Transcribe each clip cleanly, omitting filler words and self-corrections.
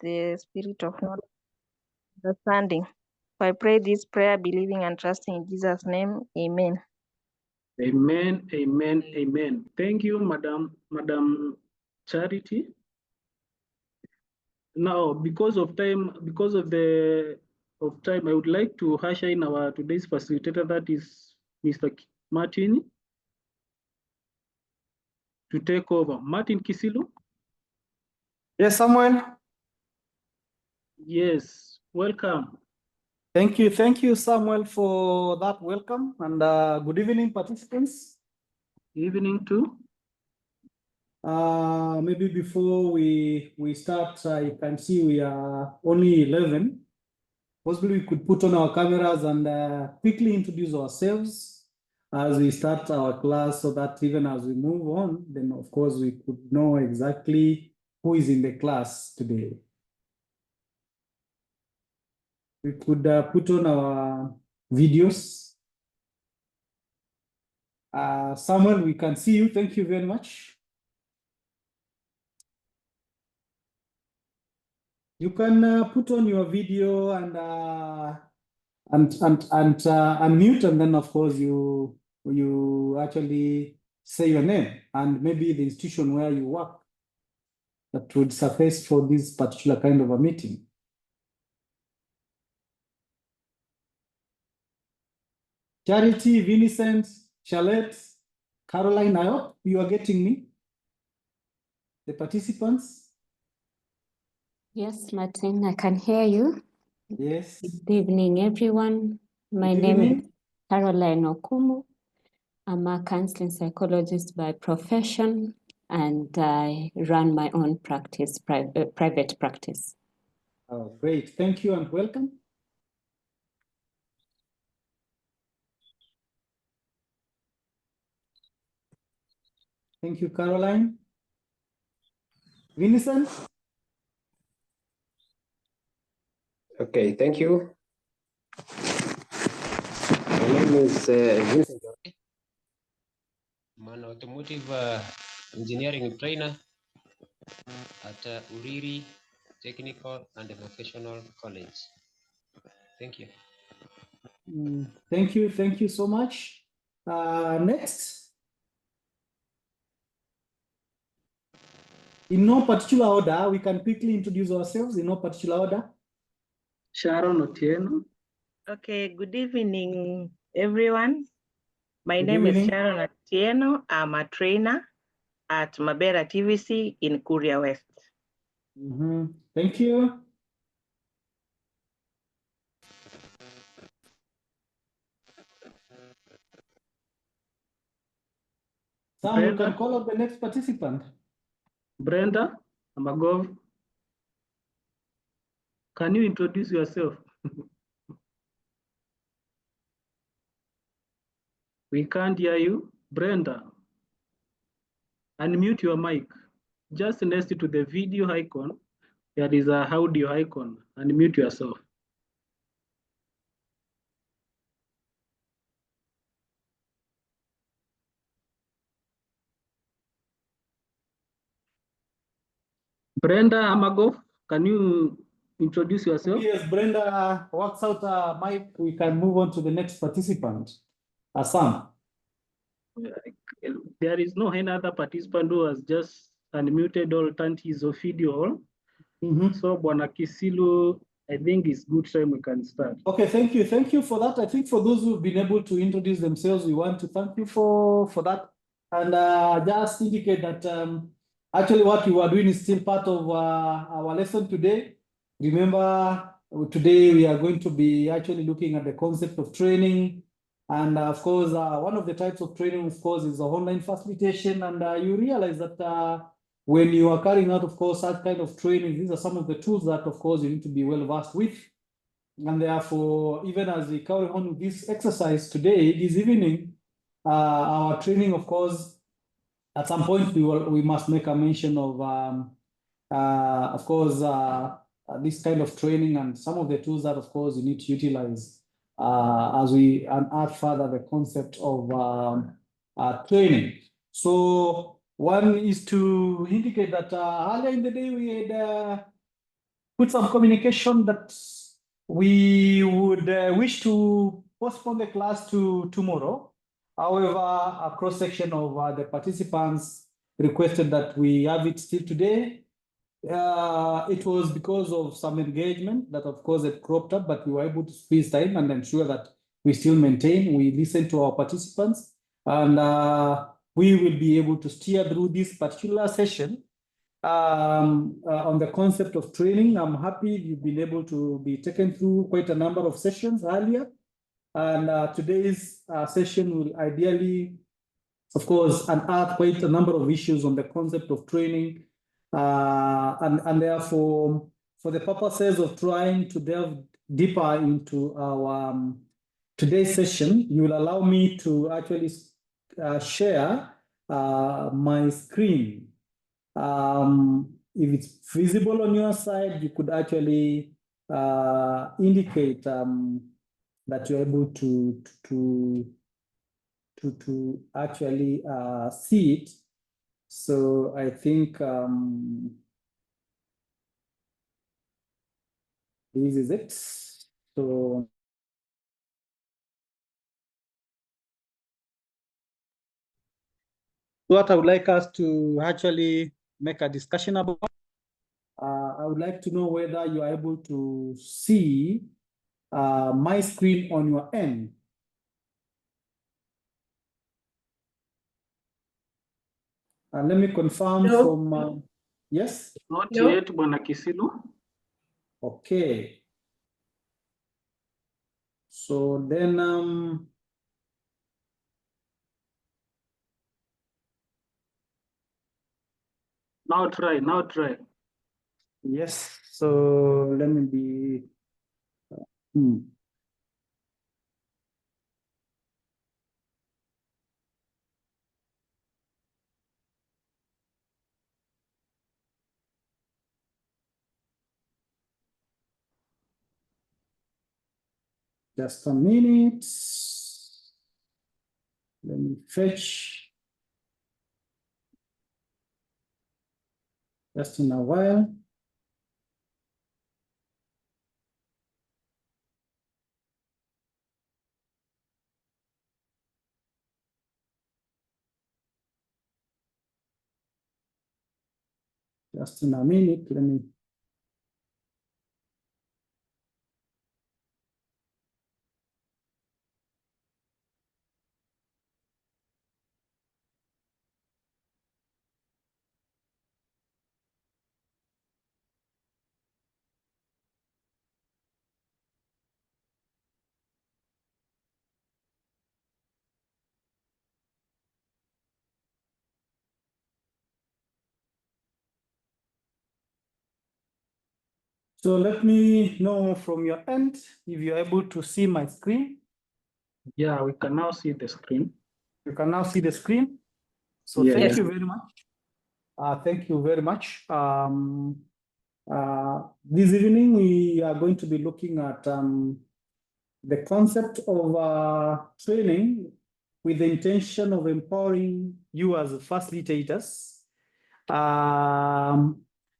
the spirit of knowledge and understanding. I pray this prayer, believing and trusting in Jesus' name. Amen. Amen, amen, amen. Thank you, Madam Charity. Now, because of time, I would like to usher in our today's facilitator, that is Mr. Martin, to take over. Martin Kisilu. Yes, Samuel. Yes, welcome. Thank you, Samuel, for that welcome, and good evening, participants. Evening too. Maybe before we start, I can see we are only 11. Possibly we could put on our cameras and quickly introduce ourselves as we start our class, so that even as we move on, then of course we could know exactly who is in the class today. We could put on our videos. Samuel, we can see you. Thank you very much. You can put on your video and unmute, and then of course you actually say your name and maybe the institution where you work. That would suffice for this particular kind of a meeting. Charity, Vincent, Charlotte, Caroline, I hope you are getting me, the participants. Yes, Martin, I can hear you. Yes. Good evening, everyone. My Good name evening. is Caroline Okumu. I'm a counseling psychologist by profession, and I run my own practice, private practice. Oh, great. Thank you and welcome. Thank you, Caroline. Vincent? Okay, thank you. My name is Vincent. I'm an automotive engineering trainer at Uriri Technical and Vocational College. Thank you. Thank you so much. Next. In no particular order, we can quickly introduce ourselves in no particular order. Sharon Otieno. Okay, good evening, everyone. My Good name is evening. Sharon Atieno. I'm a trainer at Mabera TVC in Kuria West. Thank you. Sam, you can call up the next participant. Brenda Amagov. Can you introduce yourself? We can't hear you. Brenda, unmute your mic. Just next to the video icon, there is a audio icon. Unmute yourself. Brenda Amagov, can you introduce yourself? Yes, Brenda works out mic. We can move on to the next participant. Sam. There is no any other participant who has just unmuted or turned his video on. So Bwana Kisilu, I think it's good time we can start. Okay, thank you. Thank you for that. I think for those who've been able to introduce themselves, we want to thank you for that. And just indicate that actually what you are doing is still part of our lesson today. Remember, today we are going to be actually looking at the concept of training. And of course, one of the types of training, of course, is the online facilitation. And you realize that when you are carrying out, of course, that kind of training, these are some of the tools that, of course, you need to be well versed with. And therefore, even as we carry on with this exercise today, this evening, our training, of course, at some point we must make a mention of course, this kind of training and some of the tools that, of course, you need to utilize as we unearth further the concept of training. So one is to indicate that earlier in the day we had put some communication that we would wish to postpone the class to tomorrow. However, a cross-section of the participants requested that we have it still today. It was because of some engagement that, of course, it cropped up, but we were able to squeeze time and ensure that we still maintain, we listen to our participants, and we will be able to steer through this particular session on the concept of training. I'm happy you've been able to be taken through quite a number of sessions earlier. And today's session will ideally, of course, unearth quite a number of issues on the concept of training. And therefore, for the purposes of trying to delve deeper into our today's session, you will allow me to actually share my screen. If it's visible on your side, you could actually indicate that you're able to actually see it. So I think this is it. So what I would like us to actually make a discussion about, I would like to know whether you are able to see my screen on your end. Let me confirm from, yes? Not yet, Bwana Kisilu. Okay. So then, Now try. yes, so let me be, just a minute. Let me fetch. Just in a while. Just in a minute, let me. So let me know from your end if you're able to see my screen. Yeah, we can now see the screen. You can now see the screen. So Yeah, thank yeah. you very much. Thank you very much. This evening, we are going to be looking at the concept of training with the intention of empowering you as facilitators.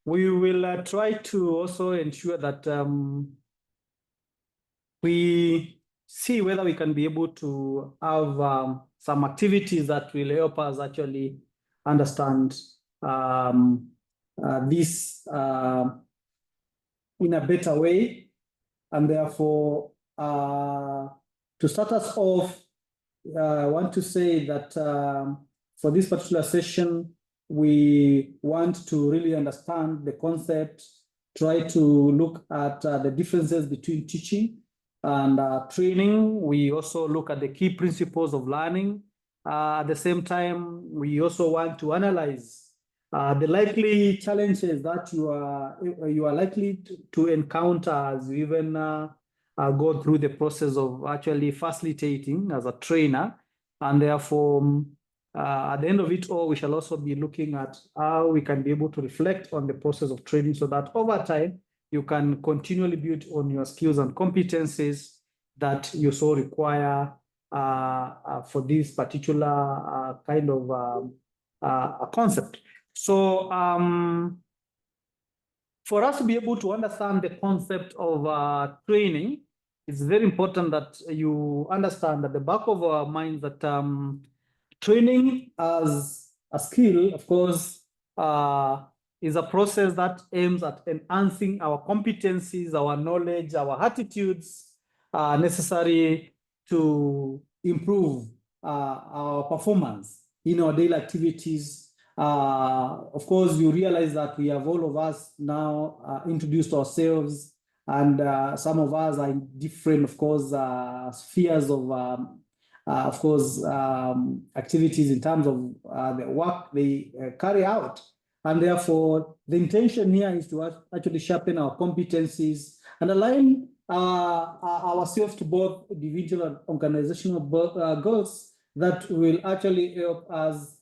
We will try to also ensure that we see whether we can be able to have some activities that will help us actually understand this in a better way. And therefore, to start us off, I want to say that for this particular session, we want to really understand the concept, try to look at the differences between teaching and training. We also look at the key principles of learning. At the same time, we also want to analyze the likely challenges that you are likely to encounter as you even go through the process of actually facilitating as a trainer. And therefore, at the end of it all, we shall also be looking at how we can be able to reflect on the process of training so that over time, you can continually build on your skills and competencies that you so require for this particular kind of concept. So for us to be able to understand the concept of training, it's very important that you understand at the back of our minds that training as a skill, of course, is a process that aims at enhancing our competencies, our knowledge, our attitudes necessary to improve our performance in our daily activities. Of course, you realize that we have all of us now introduced ourselves, and some of us are in different, of course, spheres of course, activities in terms of the work they carry out. And therefore, the intention here is to actually sharpen our competencies and align ourselves to both individual and organizational goals that will actually help us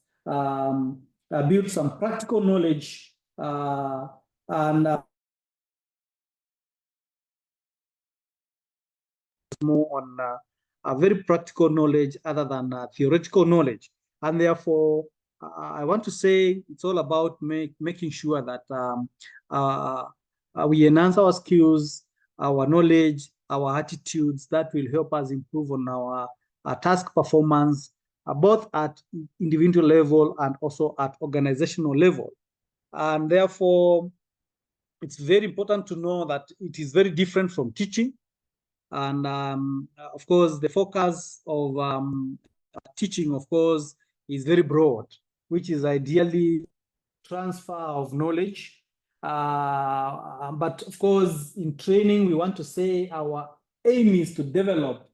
build some practical knowledge and more on a very practical knowledge other than theoretical knowledge. And therefore, I want to say it's all about making sure that we enhance our skills, our knowledge, our attitudes that will help us improve on our task performance, both at individual level and also at organizational level. And therefore, it's very important to know that it is very different from teaching. And of course, the focus of teaching, of course, is very broad, which is ideally transfer of knowledge. But of course, in training, we want to say our aim is to develop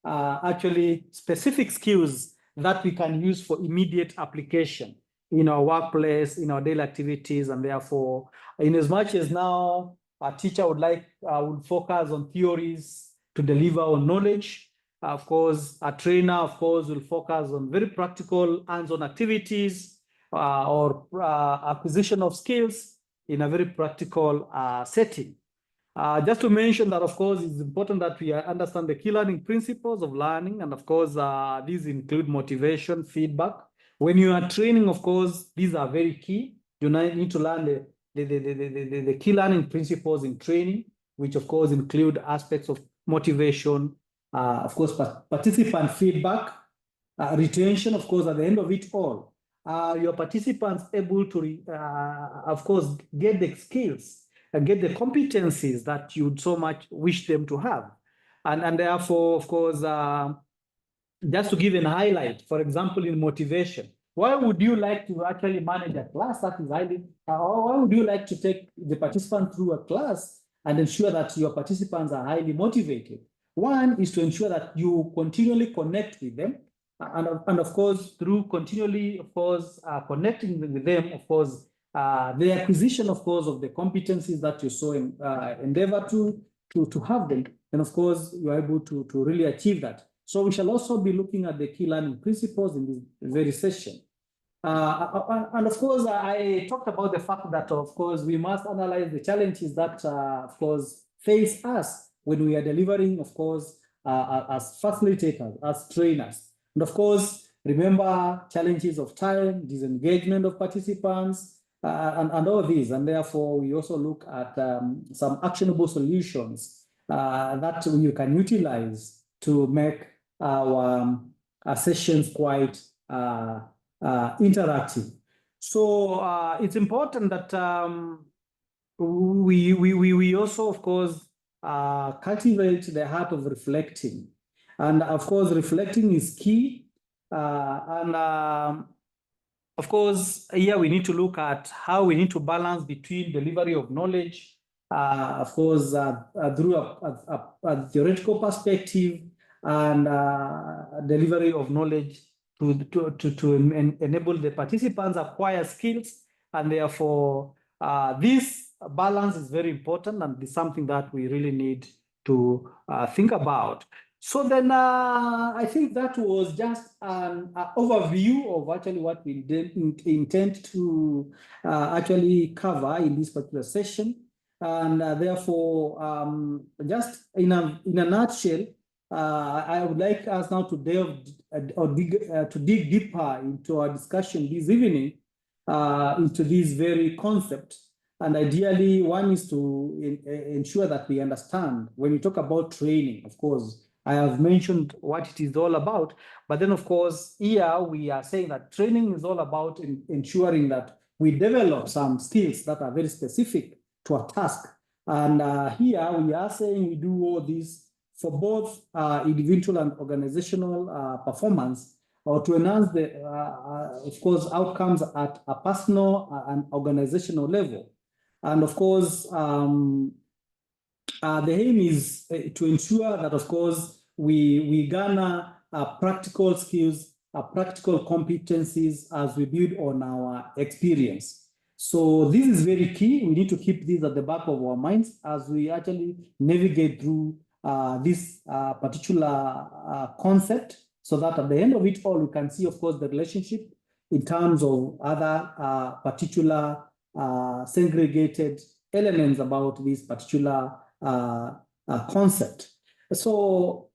actually specific skills that we can use for immediate application in our workplace, in our daily activities, and therefore, in as much as now a teacher would focus on theories to deliver on knowledge. Of course, a trainer, of course, will focus on very practical hands-on activities or acquisition of skills in a very practical setting. Just to mention that, of course, it's important that we understand the key learning principles of learning. And of course, these include motivation, feedback. When you are training, of course, these are very key. You need to learn the key learning principles in training, which of course include aspects of motivation, of course, participant feedback, retention, of course, at the end of it all. Your participants able to, of course, get the skills and get the competencies that you'd so much wish them to have. And therefore, of course, just to give a highlight, for example, in motivation, why would you like to actually manage a class that is highly, or why would you like to take the participant through a class and ensure that your participants are highly motivated? One is to ensure that you continually connect with them. And of course, through continually, of course, connecting with them, of course, the acquisition, of course, of the competencies that you so endeavor to have them. And of course, you're able to really achieve that. So we shall also be looking at the key learning principles in this very session. And of course, I talked about the fact that, of course, we must analyze the challenges that, of course, face us when we are delivering, of course, as facilitators, as trainers. And of course, remember challenges of time, disengagement of participants, and all these. And therefore, we also look at some actionable solutions that you can utilize to make our sessions quite interactive. So it's important that we also, of course, cultivate the heart of reflecting. And of course, reflecting is key. Of course, here we need to look at how we need to balance between delivery of knowledge, of course, through a theoretical perspective, and delivery of knowledge to enable the participants acquire skills. And therefore, this balance is very important and is something that we really need to think about. So then I think that was just an overview of actually what we intend to actually cover in this particular session. And therefore, just in a nutshell, I would like us now to delve or dig deeper into our discussion this evening into this very concept And ideally, one is to ensure that we understand when we talk about training, of course, I have mentioned what it is all about, but then of course, here we are saying that training is all about ensuring that we develop some skills that are very specific to a task. And here we are saying we do all this for both individual and organizational performance, or to enhance the, of course, outcomes at a personal and organizational level. And of course, the aim is to ensure that, of course, we garner practical skills, practical competencies as we build on our experience. So this is very key. We need to keep this at the back of our minds as we actually navigate through this particular concept, so that at the end of it all, we can see, of course, the relationship in terms of other particular segregated elements about this particular concept. So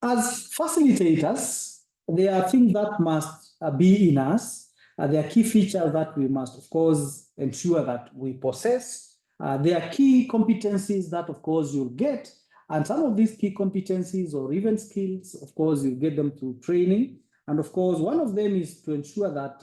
as facilitators, there are things that must be in us. There are key features that we must, of course, ensure that we possess. There are key competencies that, of course, you'll get. And some of these key competencies or even skills, of course, you get them through training. And of course, one of them is to ensure that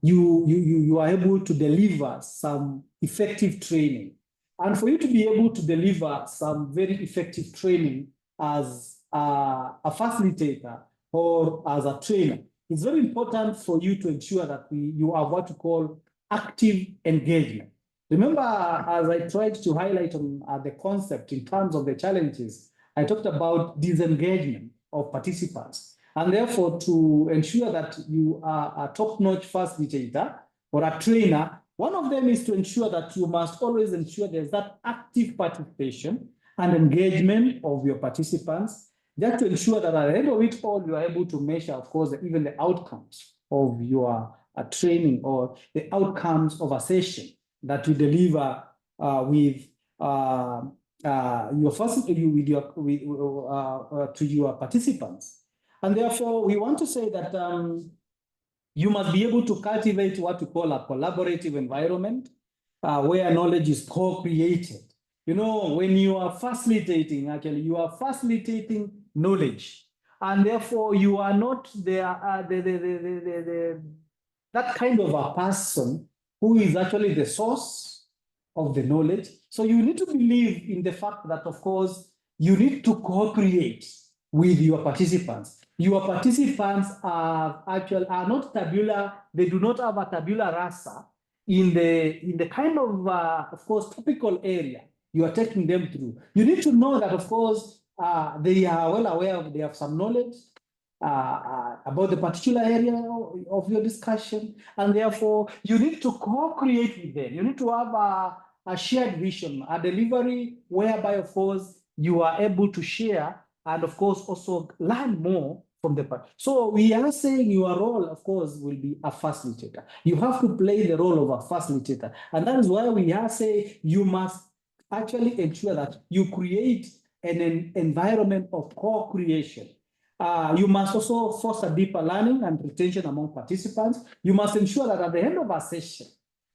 you are able to deliver some effective training. And for you to be able to deliver some very effective training as a facilitator or as a trainer, it's very important for you to ensure that you have what we call active engagement. Remember, as I tried to highlight on the concept in terms of the challenges, I talked about disengagement of participants. And therefore, to ensure that you are a top-notch facilitator or a trainer, one of them is to ensure that you must always ensure there's that active participation and engagement of your participants, just to ensure that at the end of it all, you are able to measure, of course, even the outcomes of your training or the outcomes of a session that you deliver with your first to your participants. And therefore, we want to say that you must be able to cultivate what we call a collaborative environment where knowledge is co-created. You know, when you are facilitating, actually, you are facilitating knowledge. And therefore, you are not that kind of a person who is actually the source of the knowledge. So you need to believe in the fact that, of course, you need to co-create with your participants. Your participants are not tabular, they do not have a tabula rasa in the kind of course, topical area you are taking them through. You need to know that, of course, they are well aware of, they have some knowledge about the particular area of your discussion, and therefore you need to co-create with them. You need to have a shared vision, a delivery whereby, of course, you are able to share and, of course, also learn more from the part. So we are saying your role, of course, will be a facilitator. You have to play the role of a facilitator. And that is why we are saying you must actually ensure that you create an environment of co-creation. You must also foster deeper learning and retention among participants. You must ensure that at the end of a session,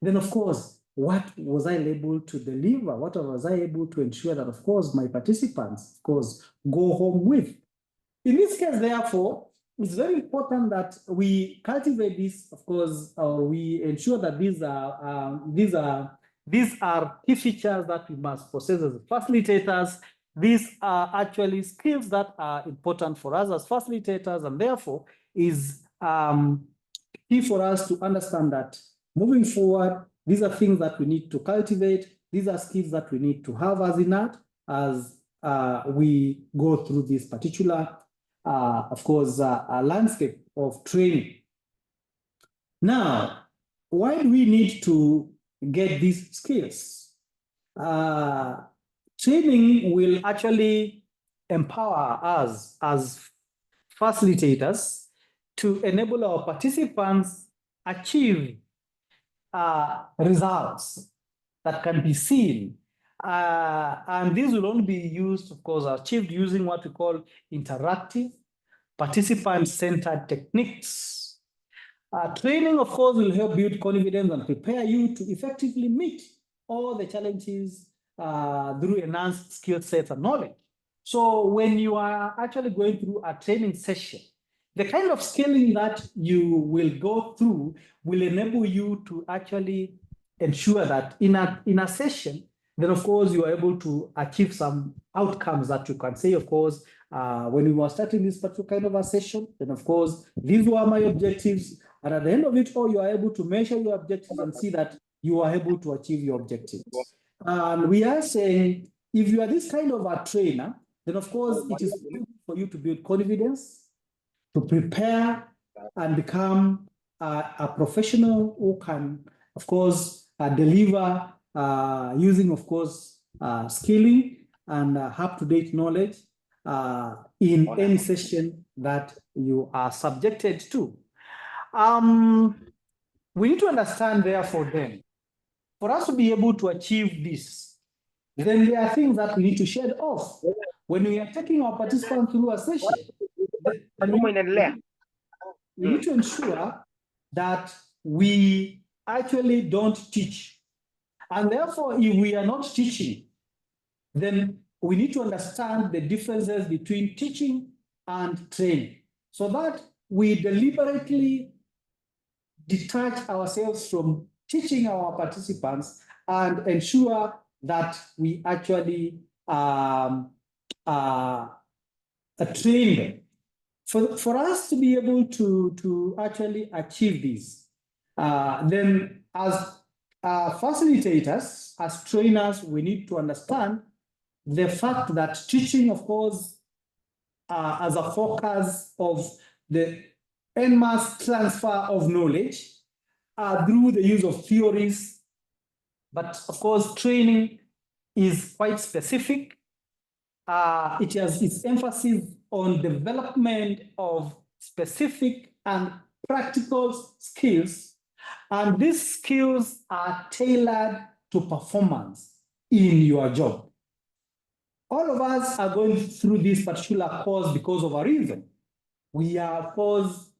then, of course, what was I able to deliver? What was I able to ensure that, of course, my participants, of course, go home with? In this case, therefore, it's very important that we cultivate this, of course, we ensure that these are key features that we must possess as facilitators. These are actually skills that are important for us as facilitators, and therefore is key for us to understand that moving forward, these are things that we need to cultivate. These are skills that we need to have as innate as we go through this particular, of course, landscape of training. Now, why do we need to get these skills? Training will actually empower us as facilitators to enable our participants achieve results that can be seen. And these will only be used, of course, achieved using what we call interactive, participant-centered techniques. Training, of course, will help build confidence and prepare you to effectively meet all the challenges through enhanced skill sets and knowledge. So when you are actually going through a training session, the kind of scaling that you will go through will enable you to actually ensure that in a session, then of course you are able to achieve some outcomes that you can say, of course, when we were starting this particular kind of a session, then of course, these were my objectives. And at the end of it all, you are able to measure your objectives and see that you are able to achieve your objectives. And we are saying, if you are this kind of a trainer, then of course, it is for you to build confidence, to prepare and become a professional who can, of course, deliver using, of course, skilling and up-to-date knowledge in any session that you are subjected to. We need to understand, therefore, then, for us to be able to achieve this, then there are things that we need to shed off. When we are taking our participants through a session, we need to ensure that we actually don't teach. And therefore, if we are not teaching, then we need to understand the differences between teaching and training, so that we deliberately detach ourselves from teaching our participants and ensure that we actually train them. For us to be able to actually achieve this, then as facilitators, as trainers, we need to understand the fact that teaching, of course, as a focus of the en masse transfer of knowledge through the use of theories. But of course, training is quite specific. It has its emphasis on development of specific and practical skills. And these skills are tailored to performance in your job. All of us are going through this particular course because of a reason. We are, of course,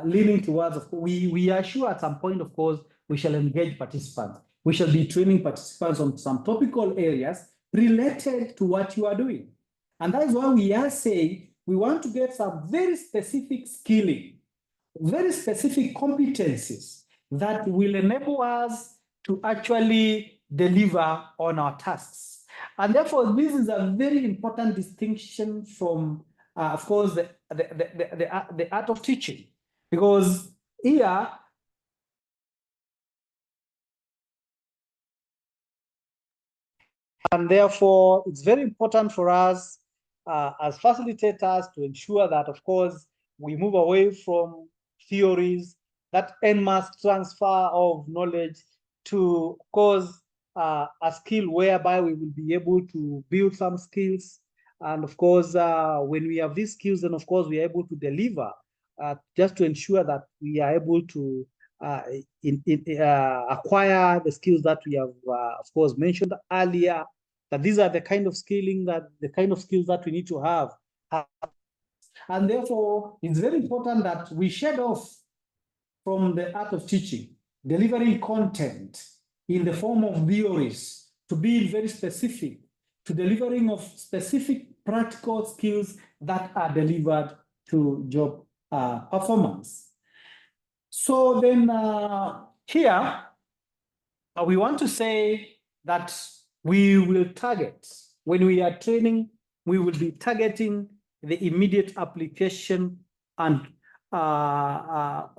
leaning towards, we are sure at some point, of course, we shall engage participants. We shall be training participants on some topical areas related to what you are doing. And that is why we are saying we want to get some very specific skilling, very specific competencies that will enable us to actually deliver on our tasks. And therefore, this is a very important distinction from, of course, the art of teaching, because here, and therefore, it's very important for us as facilitators to ensure that, of course, we move away from theories, that en masse transfer of knowledge to, of course, a skill whereby we will be able to build some skills. And of course, when we have these skills, then of course, we are able to deliver just to ensure that we are able to acquire the skills that we have, of course, mentioned earlier, that these are the kind of skills that we need to have. And therefore, it's very important that we shed off from the art of teaching, delivering content in the form of theories, to be very specific, to delivering of specific practical skills that are delivered to job performance. So then here, we want to say that we will target, when we are training, we will be targeting the immediate application and of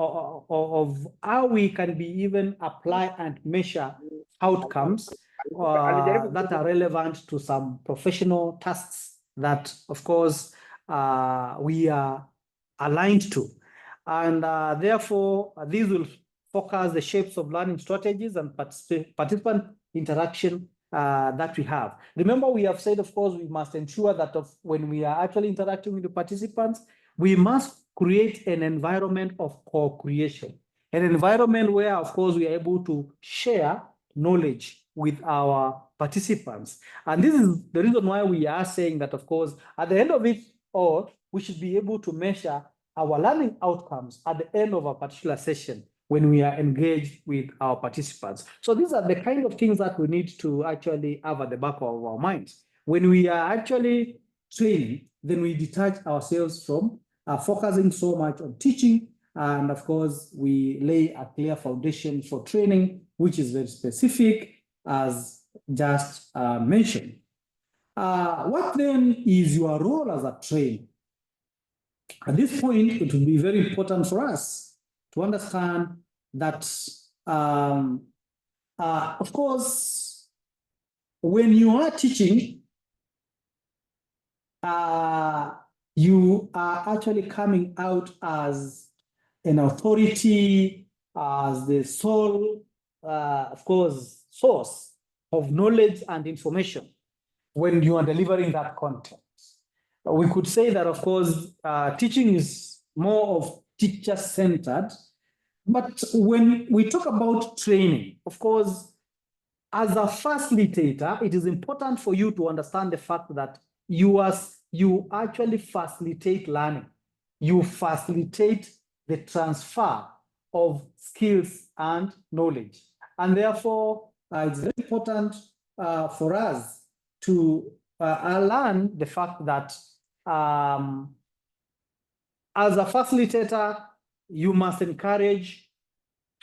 how we can be even apply and measure outcomes that are relevant to some professional tasks that, of course, we are aligned to. And therefore, these will focus the shapes of learning strategies and participant interaction that we have. Remember, we have said, of course, we must ensure that when we are actually interacting with the participants, we must create an environment of co-creation, an environment where, of course, we are able to share knowledge with our participants. And this is the reason why we are saying that, of course, at the end of it all, we should be able to measure our learning outcomes at the end of a particular session when we are engaged with our participants. So these are the kind of things that we need to actually have at the back of our minds. When we are actually training, then we detach ourselves from focusing so much on teaching. And of course, we lay a clear foundation for training, which is very specific, as just mentioned. What then is your role as a trainer? At this point, it will be very important for us to understand that, of course, when you are teaching, you are actually coming out as an authority, as the sole, of course, source of knowledge and information when you are delivering that content. We could say that, of course, teaching is more of teacher-centered, but when we talk about training, of course, as a facilitator, it is important for you to understand the fact that you actually facilitate learning. You facilitate the transfer of skills and knowledge. And therefore, it's very important for us to learn the fact that as a facilitator, you must encourage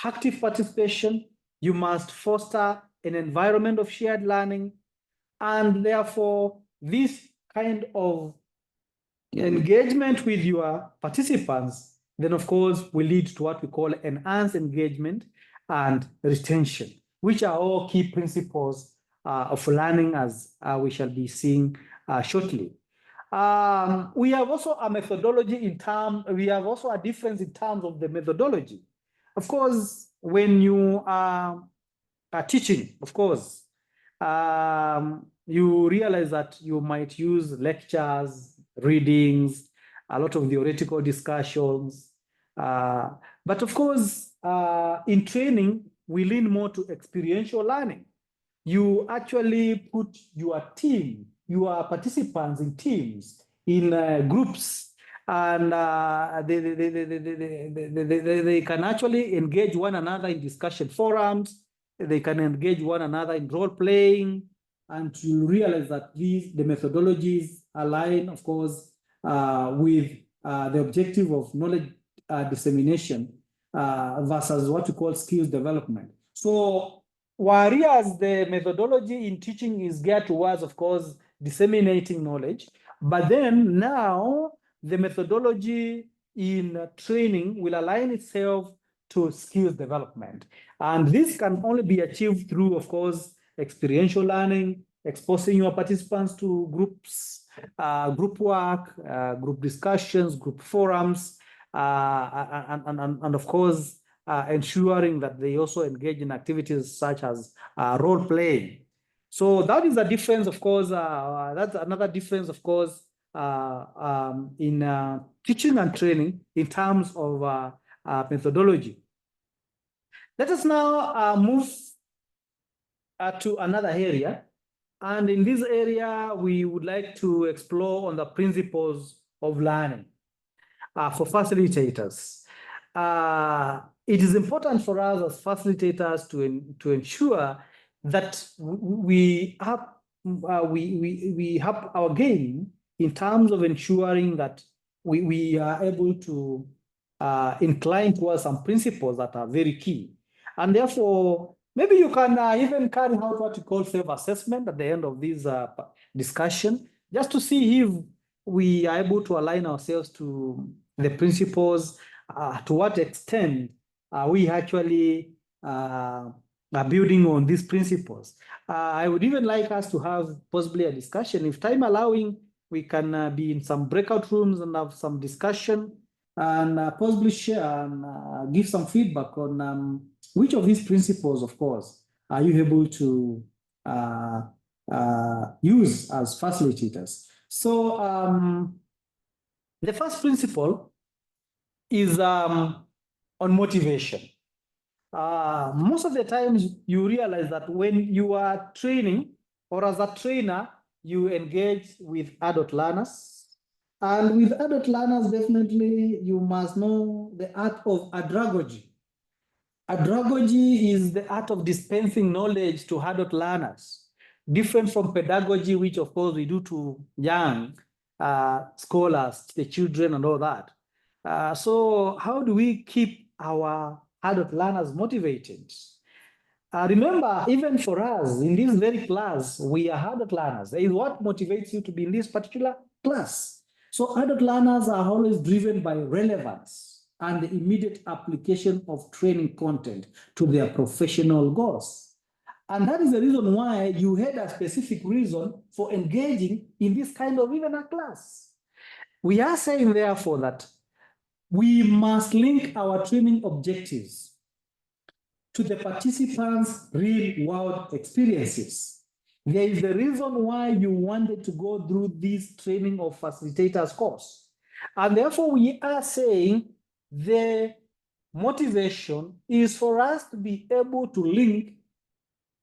active participation, you must foster an environment of shared learning, and therefore this kind of engagement with your participants then of course will lead to what we call enhanced engagement and retention, which are all key principles of learning, as we shall be seeing shortly. We have also a methodology we have also a difference in terms of the methodology. Of course, when you are teaching, of course, you realize that you might use lectures, readings, a lot of theoretical discussions. But of course, in training, we lean more to experiential learning. You actually put your team, your participants in teams, in groups, and they can actually engage one another in discussion forums. They can engage one another in role playing, and you realize that the methodologies align, of course, with the objective of knowledge dissemination versus what we call skills development. So whereas the methodology in teaching is geared towards, of course, disseminating knowledge, but then now the methodology in training will align itself to skills development. And this can only be achieved through, of course, experiential learning, exposing your participants to groups, group work, group discussions, group forums, and of course, ensuring that they also engage in activities such as role playing. So that is a difference, of course, that's another difference, of course, in teaching and training in terms of methodology. Let us now move to another area. And in this area, we would like to explore on the principles of learning for facilitators. It is important for us as facilitators to ensure that we have our game in terms of ensuring that we are able to incline towards some principles that are very key. And therefore, maybe you can even carry out what you call self-assessment at the end of this discussion, just to see if we are able to align ourselves to the principles, to what extent we actually are building on these principles. I would even like us to have possibly a discussion. If time allowing, we can be in some breakout rooms and have some discussion and possibly share and give some feedback on which of these principles, of course, are you able to use as facilitators. So the first principle is on motivation. Most of the times you realize that when you are training or as a trainer, you engage with adult learners, And with adult learners, definitely you must know the art of andragogy. Andragogy is the art of dispensing knowledge to adult learners, different from pedagogy, which of course we do to young scholars, the children and all that. So how do we keep our adult learners motivated? Remember, even for us in this very class, we are adult learners. That is what motivates you to be in this particular class. So adult learners are always driven by relevance and the immediate application of training content to their professional goals. And that is the reason why you had a specific reason for engaging in this kind of even a class. We are saying, therefore, that we must link our training objectives to the participants' real-world experiences. There is a reason why you wanted to go through this training of facilitators course. And therefore, we are saying the motivation is for us to be able to link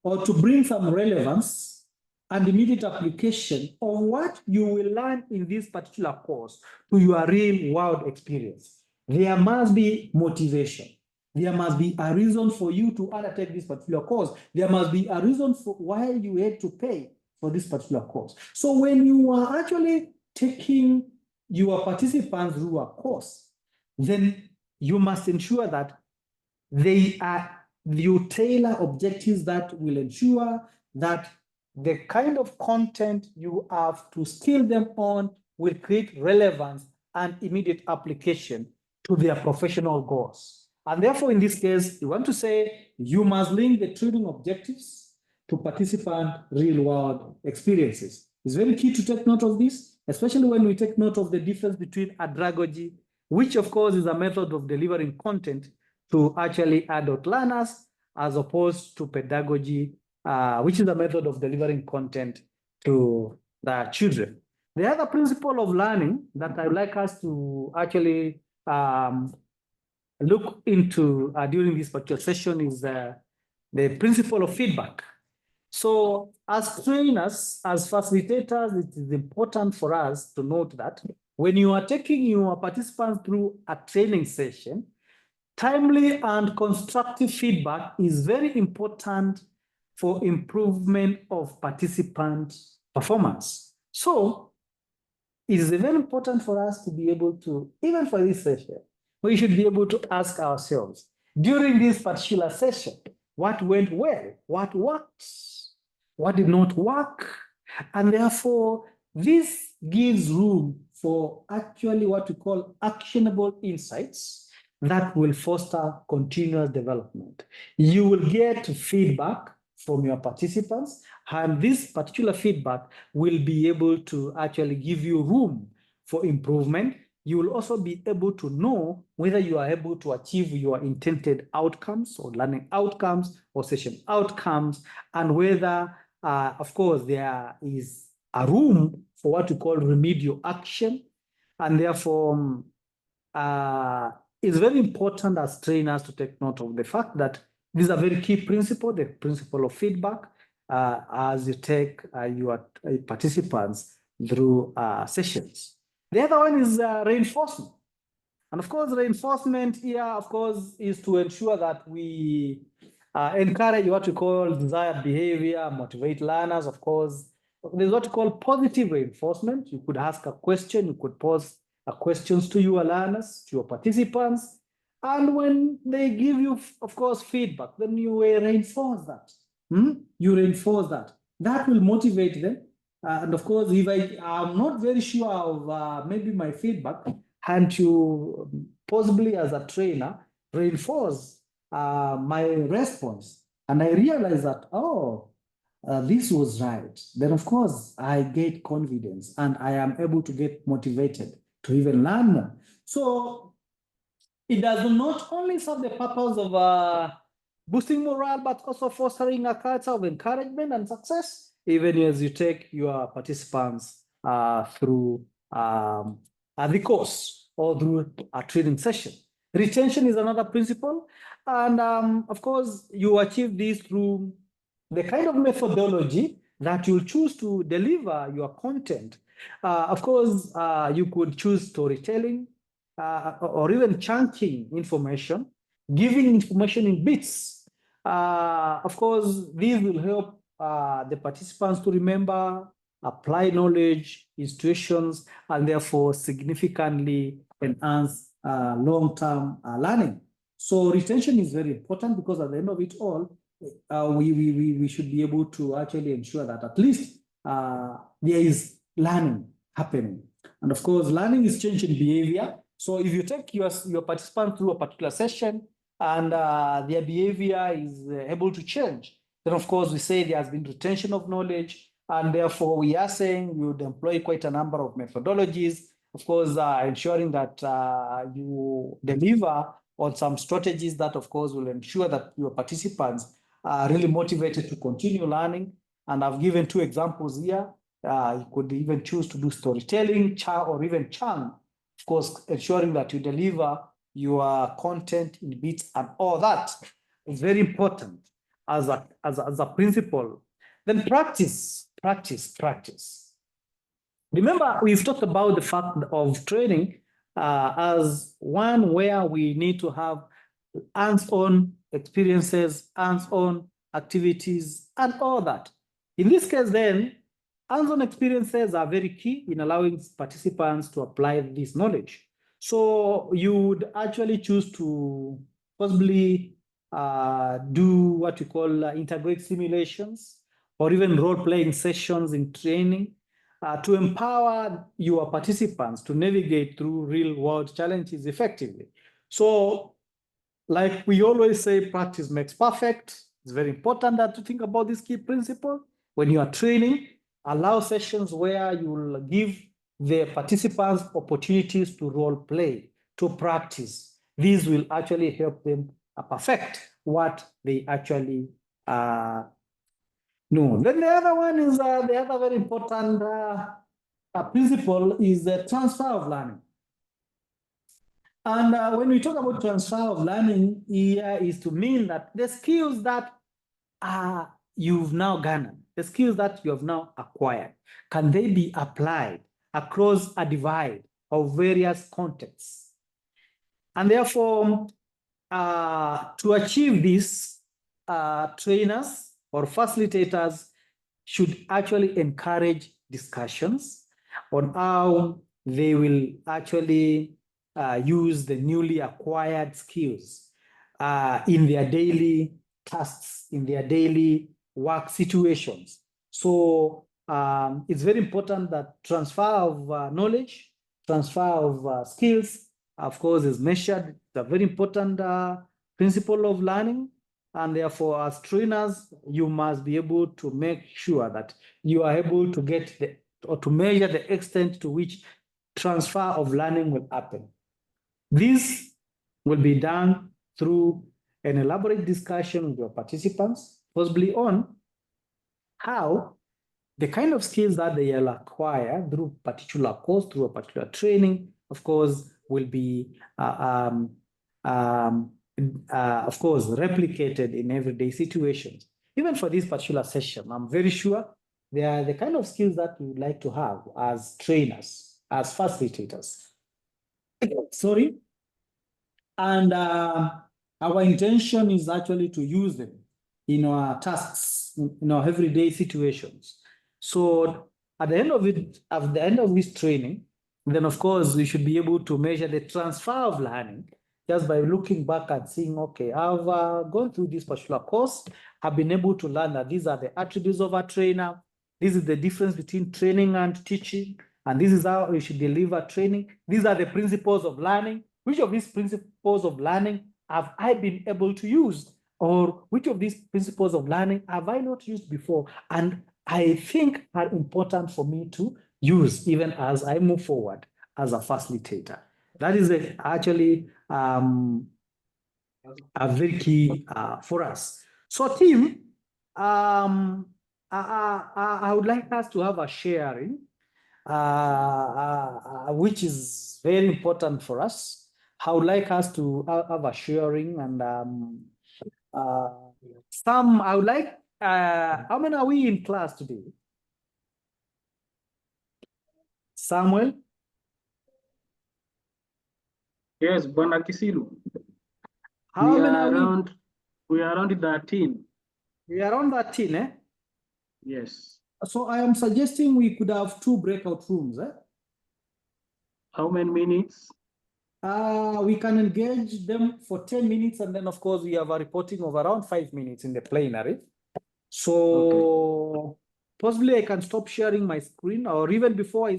or to bring some relevance and immediate application of what you will learn in this particular course to your real-world experience. There must be motivation. There must be a reason for you to undertake this particular course. There must be a reason for why you had to pay for this particular course. So when you are actually taking your participants through a course, then you must ensure that you tailor objectives that will ensure that the kind of content you have to skill them on will create relevance and immediate application to their professional goals. And therefore, in this case, you want to say you must link the training objectives to participant real-world experiences. It's very key to take note of this, especially when we take note of the difference between andragogy, which of course is a method of delivering content to actually adult learners, as opposed to pedagogy, which is a method of delivering content to the children. The other principle of learning that I would like us to actually look into during this particular session is the principle of feedback. So as trainers, as facilitators, it is important for us to note that when you are taking your participants through a training session, timely and constructive feedback is very important for improvement of participant performance. So it is very important for us to be able to, even for this session, we should be able to ask ourselves, during this particular session, what went well, what worked, what did not work, and therefore this gives room for actually what we call actionable insights that will foster continuous development. You will get feedback from your participants, and this particular feedback will be able to actually give you room for improvement. You will also be able to know whether you are able to achieve your intended outcomes or learning outcomes or session outcomes, and whether, of course, there is a room for what we call remedial action. And therefore, it's very important as trainers to take note of the fact that this is a very key principle, the principle of feedback, as you take your participants through sessions. The other one is reinforcement. And of course, reinforcement here, of course, is to ensure that we encourage what we call desired behavior, motivate learners. Of course, there's what we call positive reinforcement. You could ask a question, you could pose questions to your learners, to your participants. And when they give you, of course, feedback, then you reinforce that. You reinforce that. That will motivate them. And of course, if I'm not very sure of maybe my feedback, and to possibly as a trainer reinforce my response, and I realize that, this was right, then of course I get confidence and I am able to get motivated to even learn more. So it does not only serve the purpose of boosting morale, but also fostering a culture of encouragement and success, even as you take your participants through the course or through a training session. Retention is another principle. And of course, you achieve this through the kind of methodology that you'll choose to deliver your content. Of course, you could choose storytelling or even chunking information, giving information in bits. Of course, these will help the participants to remember, apply knowledge in situations, and therefore significantly enhance long-term learning. So retention is very important, because at the end of it all, we should be able to actually ensure that at least there is learning happening. And of course, learning is changing behavior. So if you take your participants through a particular session and their behavior is able to change, then of course we say there has been retention of knowledge, and therefore we are saying you would employ quite a number of methodologies, of course, ensuring that you deliver on some strategies that of course will ensure that your participants are really motivated to continue learning. And I've given 2 examples here. You could even choose to do storytelling, or even chant, of course, ensuring that you deliver your content in bits, and all that is very important as a principle. Then practice. Remember, we've talked about the fact of training as one where we need to have hands-on experiences, hands-on activities, and all that. In this case, then, hands-on experiences are very key in allowing participants to apply this knowledge. So you would actually choose to possibly do what we call integrate simulations, or even role-playing sessions in training to empower your participants to navigate through real-world challenges effectively. So, like we always say, practice makes perfect. It's very important that to think about this key principle. When you are training, allow sessions where you will give the participants opportunities to role play, to practice. These will actually help them perfect what they actually know. Then the other one is the other very important principle is the transfer of learning. And when we talk about transfer of learning, here is to mean that the skills that you've now garnered, the skills that you have now acquired, can they be applied across a divide of various contexts? And therefore, to achieve this, trainers or facilitators should actually encourage discussions on how they will actually use the newly acquired skills in their daily tasks, in their daily work situations. So it's very important that transfer of knowledge, transfer of skills, of course, is measured. It's a very important principle of learning. And therefore, as trainers, you must be able to make sure that you are able to get or to measure the extent to which transfer of learning will happen. This will be done through an elaborate discussion with your participants, possibly on how the kind of skills that they will acquire through a particular course, through a particular training, of course, will be, of course, replicated in everyday situations. Even for this particular session, I'm very sure they are the kind of skills that we would like to have as trainers, as facilitators. Sorry. And our intention is actually to use them in our tasks, in our everyday situations. So at the end of this training, then of course we should be able to measure the transfer of learning just by looking back and seeing, okay, I've gone through this particular course, I've been able to learn that these are the attributes of a trainer, this is the difference between training and teaching, and this is how we should deliver training. These are the principles of learning. Which of these principles of learning have I been able to use? Or which of these principles of learning have I not used before? And I think are important for me to use even as I move forward as a facilitator. That is actually a very key for us. So team, I would like us to have a sharing, which is very important for us. I would like us to have a sharing, and I would like how many are we in class today? Samuel? Yes, Bwana Kisilu. How many are we? We are around 13. We are on 13, eh? Yes. So I am suggesting we could have 2 breakout rooms, eh? How many minutes? We can engage them for 10 minutes, and then of course we have a reporting of around 5 minutes in the plenary. So possibly I can stop sharing my screen, or even before I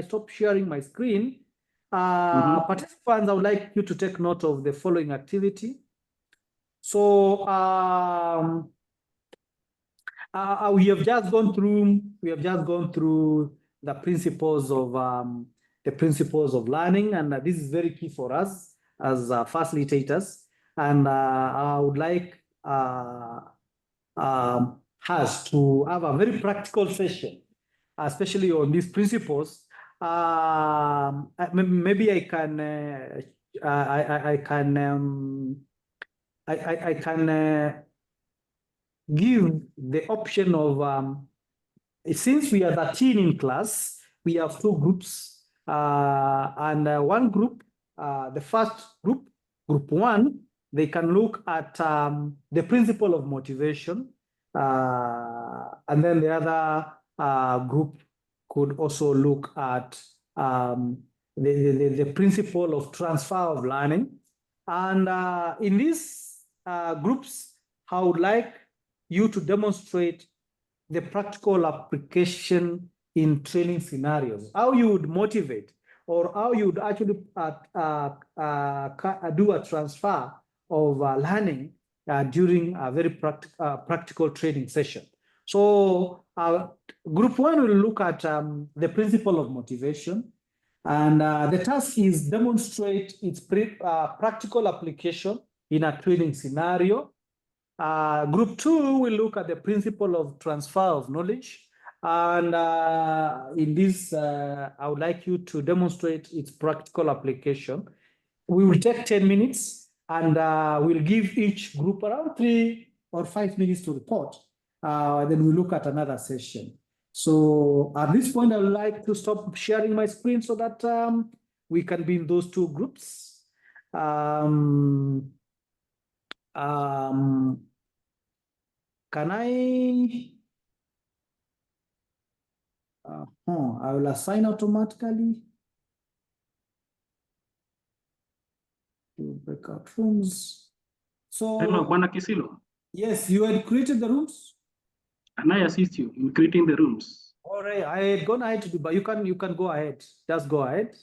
stop sharing my screen, participants, I would like you to take note of the following activity. So we have just gone through the principles of learning, and this is very key for us as facilitators. And I would like us to have a very practical session, especially on these principles. Maybe I can give the option of since we are 13 in class, we have 2 groups, and one group, the first group, group 1, they can look at the principle of motivation, and then the other group could also look at the principle of transfer of learning. And in these groups, I would like you to demonstrate the practical application in training scenarios, how you would motivate, or how you would actually do a transfer of learning during a very practical training session. So group 1 will look at the principle of motivation, and the task is demonstrate its practical application in a training scenario. Group 2 will look at the principle of transfer of knowledge. And in this, I would like you to demonstrate its practical application. We will take 10 minutes, and we'll give each group around 3 or 5 minutes to report. Then we'll look at another session. So at this point, I would like to stop sharing my screen so that we can be in those 2 groups. Can I will assign automatically to breakout rooms. So Hello, Bwana Kisilu. Yes, you had created the rooms. Can I assist you in creating the rooms? All right, I had gone ahead to do, but you can go ahead. Just go ahead.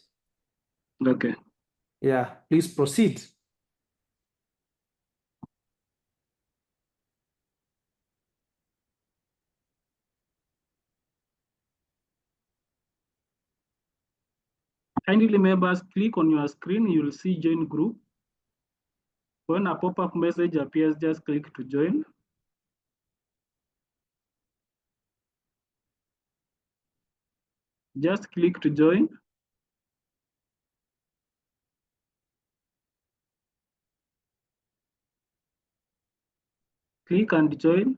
Okay. Yeah, please proceed. Kindly members, click on your screen, you'll see join group. When a pop-up message appears, just click to join. Just click to join. Click and join.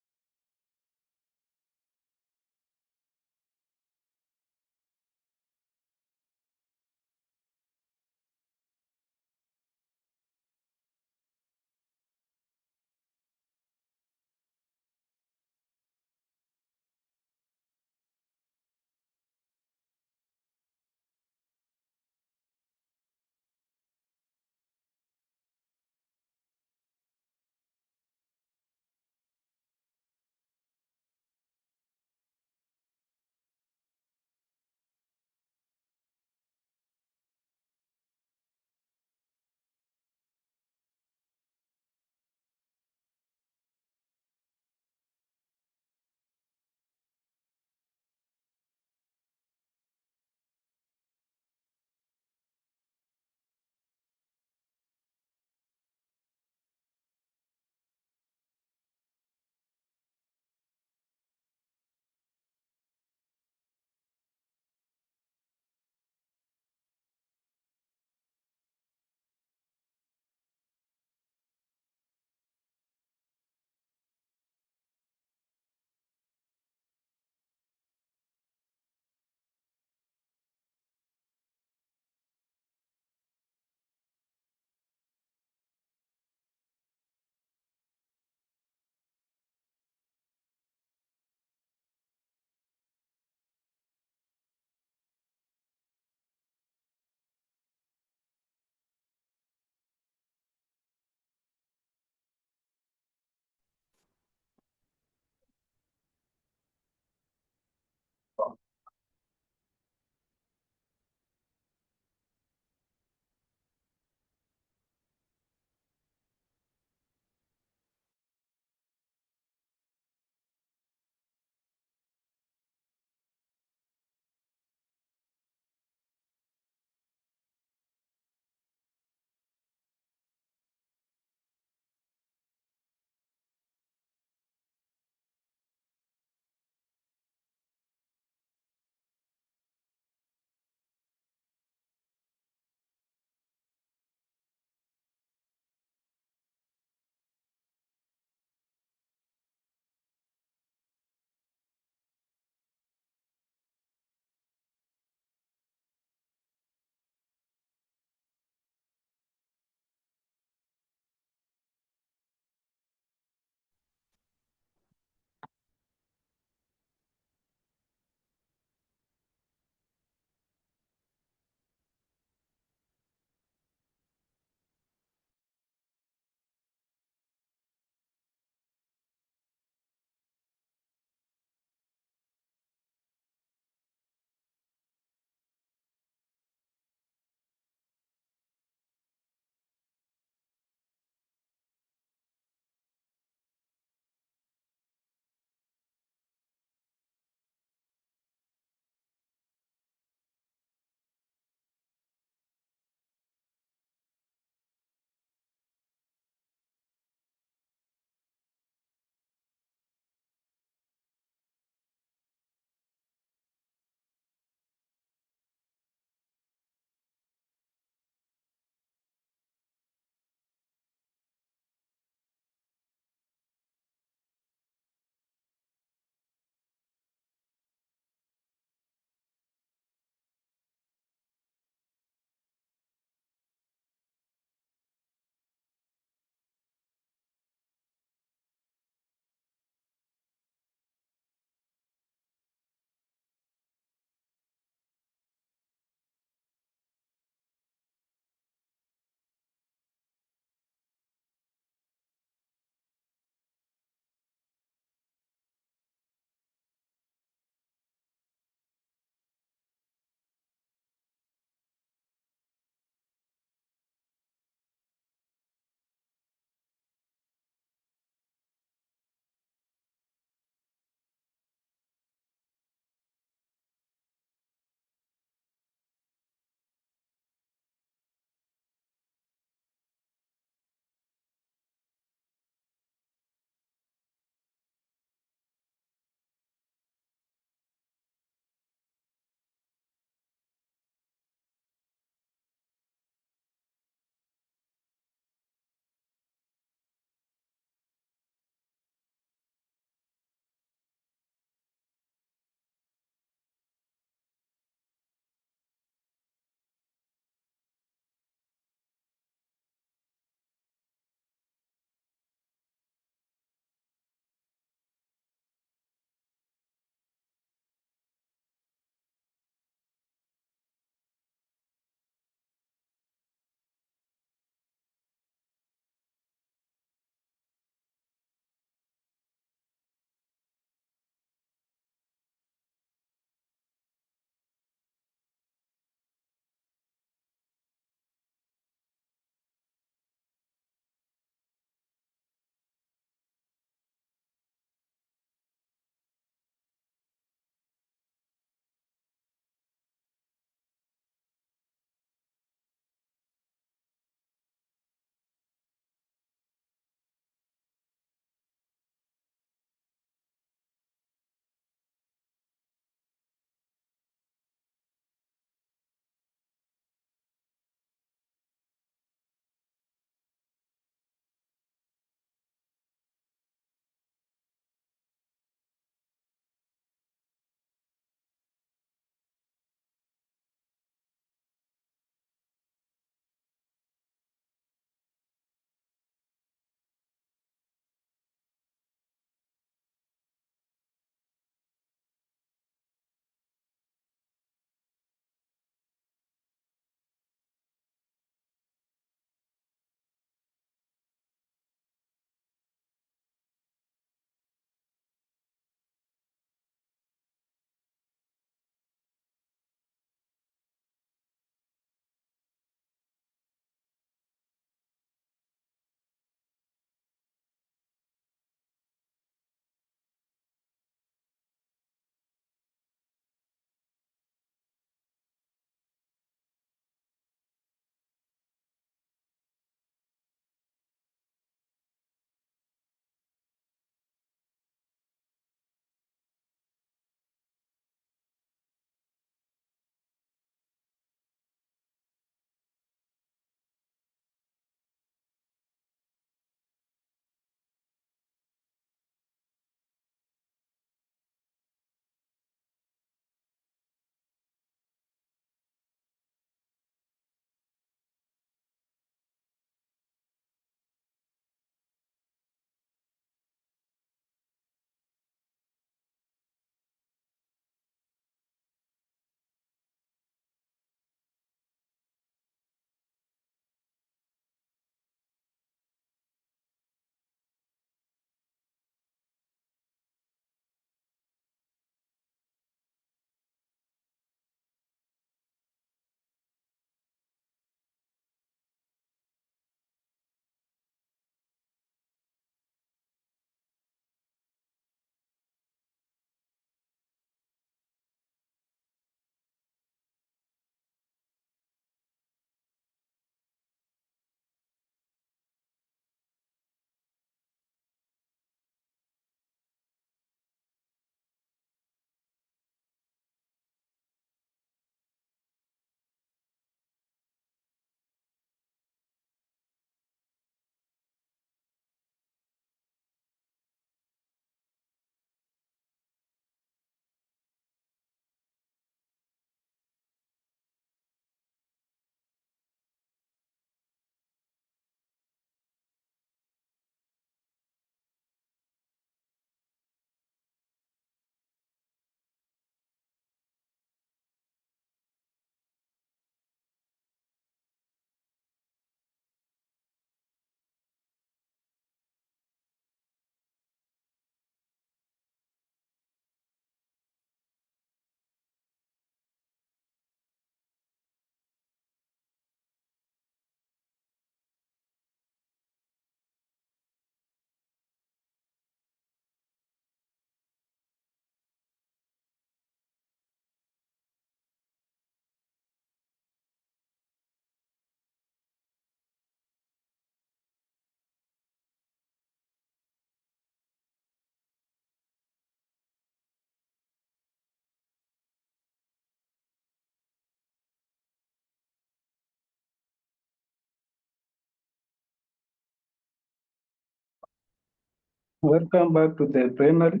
Welcome back to the plenary.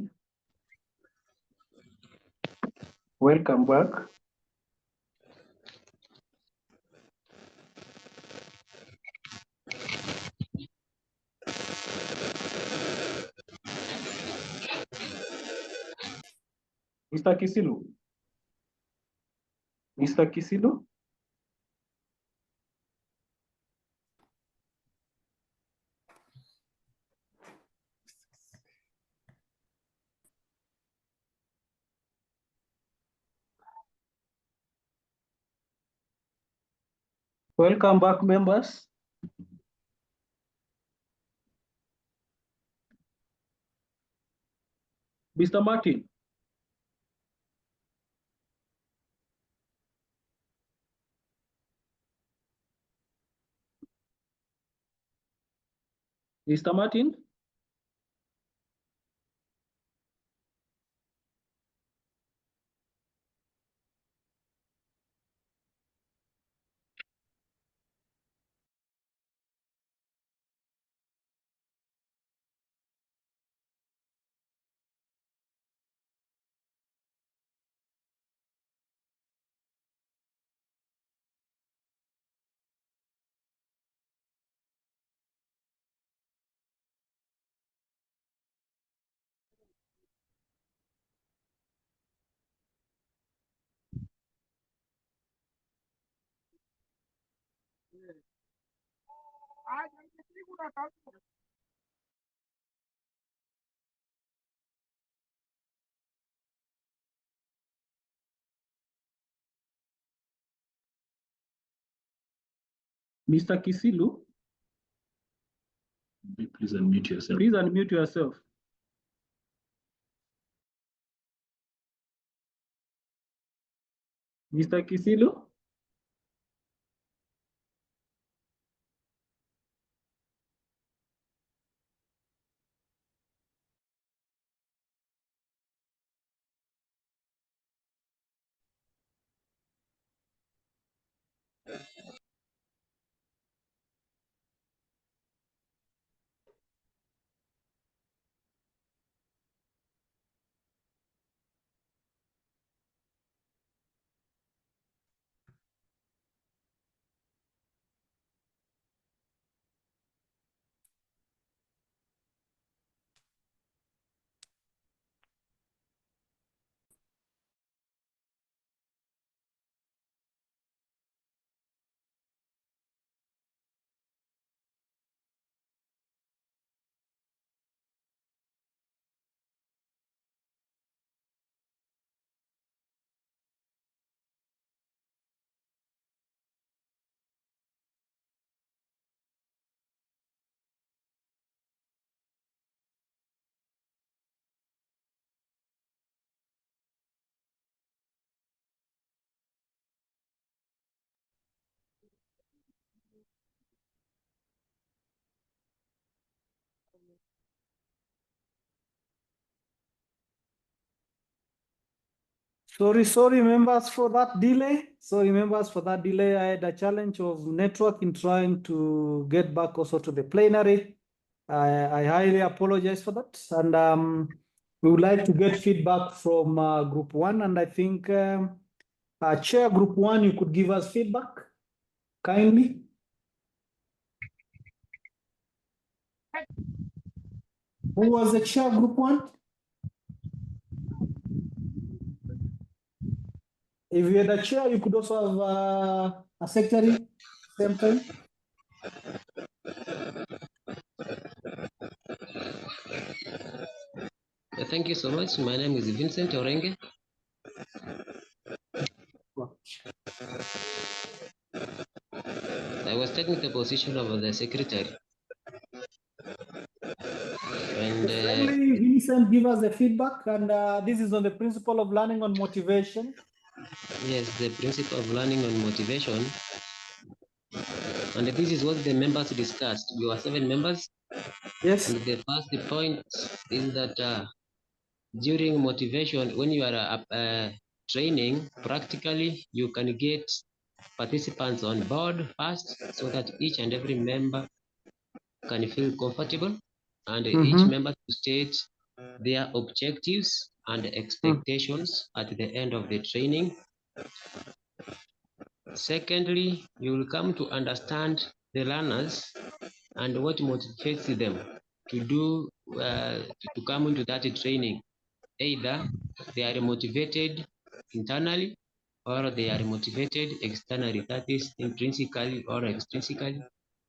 Welcome back. Mr. Kisilu. Mr. Kisilu. Welcome back, members. Mr. Martin. Mr. Martin. Mr. Kisilu. Please unmute yourself. Please unmute yourself. Mr. Kisilu. Sorry, members, for that delay. Sorry, members, for that delay. I had a challenge of network in trying to get back also to the plenary. I highly apologize for that. And we would like to get feedback from group one. And I think Chair Group One, you could give us feedback kindly. Who was the Chair Group One? If you had a chair, you could also have a secretary same time. Thank you so much. My name is Vincent Orenge. I was taking the position of the secretary. And Only Vincent give us the feedback, and this is on the principle of learning on motivation. yes, the principle of learning on motivation. And this is what the members discussed. We were 7 members. Yes. And the first point is that during motivation, when you are training, practically, you can get participants on board first so that each and every member can feel comfortable. and each member to state their objectives and expectations at the end of the training. Secondly, you will come to understand the learners and what motivates them to do to come into that training. Either they are motivated internally or they are motivated externally, that is intrinsically or extrinsically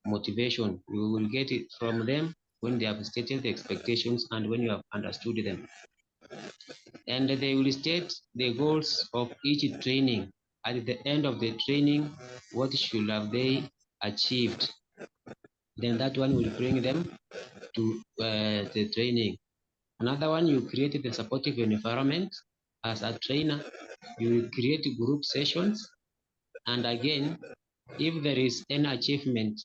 motivation. You will get it from them when they have stated the expectations and when you have understood them. And they will state the goals of each training. At the end of the training, what should have they achieved? Then that one will bring them to the training. Another one, you create the supportive environment. As a trainer, you will create group sessions. And again, if there is any achievement,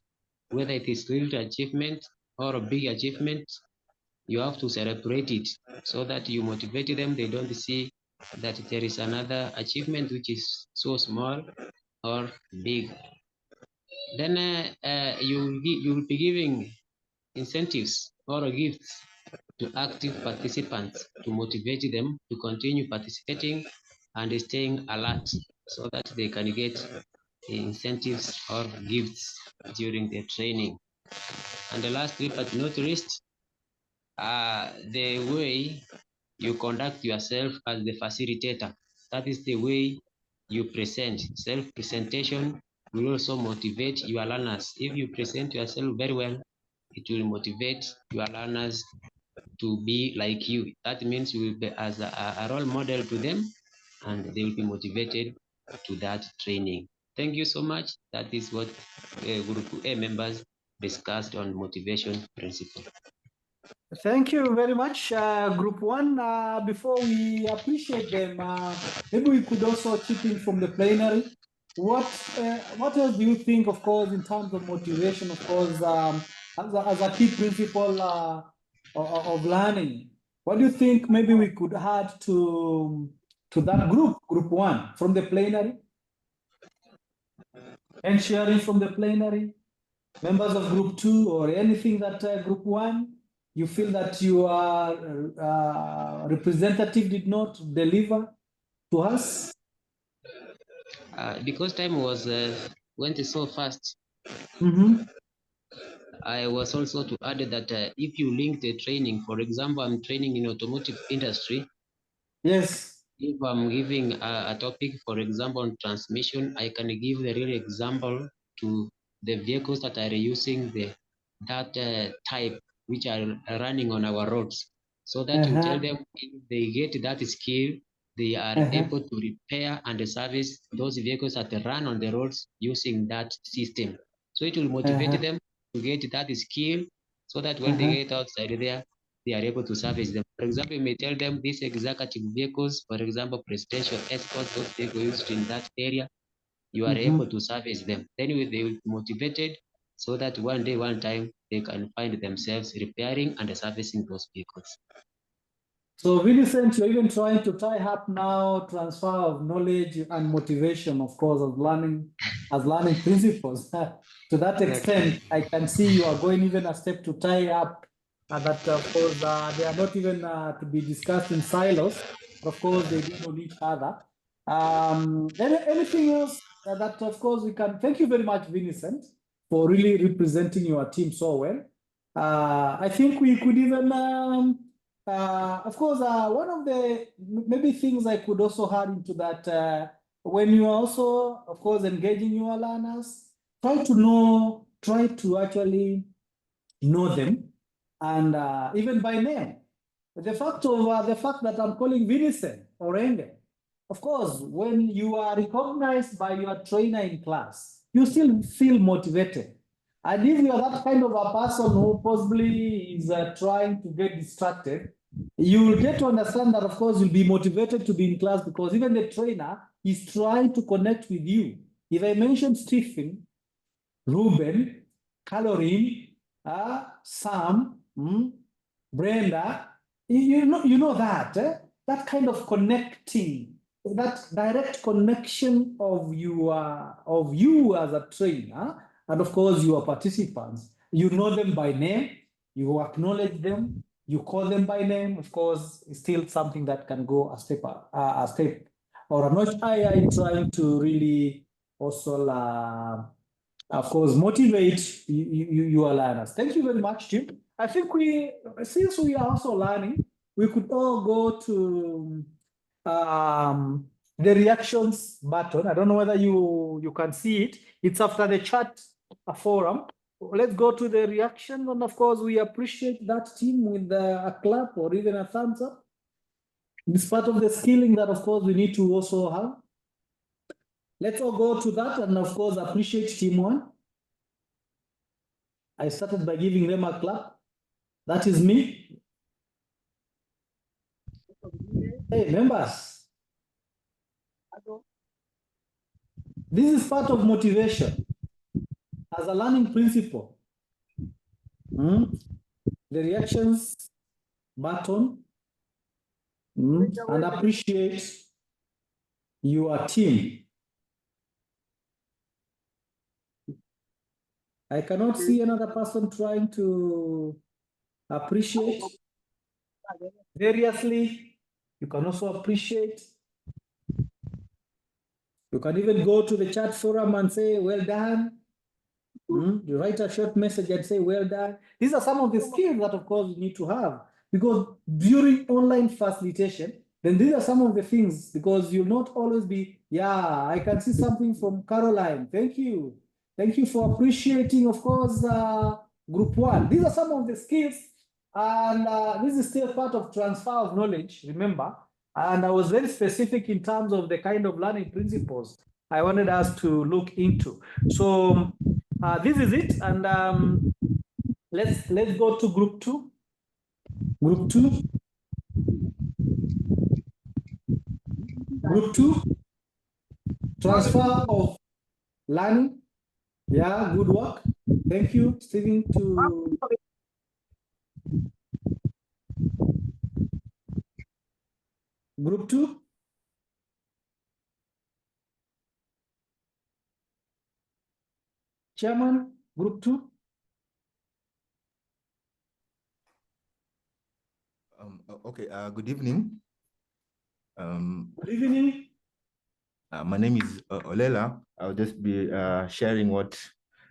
whether it is little achievement or a big achievement, you have to celebrate it so that you motivate them. They don't see that there is another achievement which is so small or big. Then you will be giving incentives or gifts to active participants to motivate them to continue participating and staying alert so that they can get incentives or gifts during their training. And the last but not least, the way you conduct yourself as the facilitator. That is the way you present. Self-presentation will also motivate your learners. If you present yourself very well, it will motivate your learners to be like you. That means you will be as a role model to them and they will be motivated to that training. Thank you so much. That is what Group A members discussed on motivation principle. Thank you very much, Group 1. Before we appreciate them, maybe we could also chip in from the plenary. What else do you think, of course, in terms of motivation, of course, as a key principle of learning? What do you think maybe we could add to that Group 1, from the plenary? And sharing from the plenary? Members of Group 2 or anything that Group 1? You feel that your representative did not deliver to us? Because time was went so fast, I was also to add that if you link the training, for example, I'm training in automotive industry. Yes. If I'm giving a topic, for example, on transmission, I can give the real example to the vehicles that are using that type, which are running on our roads, so that you tell them if they get that skill, they are able to repair and service those vehicles that run on the roads using that system. So it will motivate them to get that skill, so that when they get outside there, they are able to service them. For example, you may tell them these executive vehicles, for example, presidential escorts, those vehicles used in that area, you are able to service them. Then they will be motivated so that one day, one time, they can find themselves repairing and servicing those vehicles. So Vincent, you're even trying to tie up now transfer of knowledge and motivation, of course, as learning principles. To that extent, I can see you are going even a step to tie up that, of course, they are not even to be discussed in silos. But of course, they do know each other. Anything else that, of course, we can? Thank you very much, Vincent, for really representing your team so well. I think we could even. Of course, one of the maybe things I could also add into that, when you are also, of course, engaging your learners, try to actually know them, and even by name. The fact that I'm calling Vincent or Engel, of course, when you are recognized by your trainer in class, you still feel motivated. And if you are that kind of a person who possibly is trying to get distracted, you will get to understand that, of course, you'll be motivated to be in class because even the trainer is trying to connect with you. If I mention Stephen, Ruben, Caroline, Sam, Brenda, you know that, that kind of connecting, that direct connection of you as a trainer, and of course your participants, you know them by name, you acknowledge them, you call them by name. Of course, it's still something that can go a step or a notch higher in trying to really also, of course, motivate your learners. Thank you very much, Tim. I think since we are also learning, we could all go to the reactions button. I don't know whether you can see it. It's after the chat forum. Let's go to the reaction. And of course, we appreciate that team with a clap or even a thumbs up. It's part of the skilling that, of course, we need to also have. Let's all go to that and, of course, appreciate team one. I started by giving them a clap. That is me. Hey, members. This is part of motivation as a learning principle. The reactions button and appreciate your team. I cannot see another person trying to appreciate. Variously, you can also appreciate. You can even go to the chat forum and say, well done. You write a short message and say, well done. These are some of the skills that, of course, you need to have. Because during online facilitation, then these are some of the things, because you'll not always be, yeah, I can see something from Caroline. Thank you. Thank you for appreciating, of course, group one. These are some of the skills, and this is still part of transfer of knowledge, remember. And I was very specific in terms of the kind of learning principles I wanted us to look into. So this is it, and let's go to group two. Group two. Group two. Transfer of learning. Yeah, good work. Thank you, Stephen. To group two. Chairman, group two. Okay, good evening. Good evening. My name is Olela. I'll just be sharing what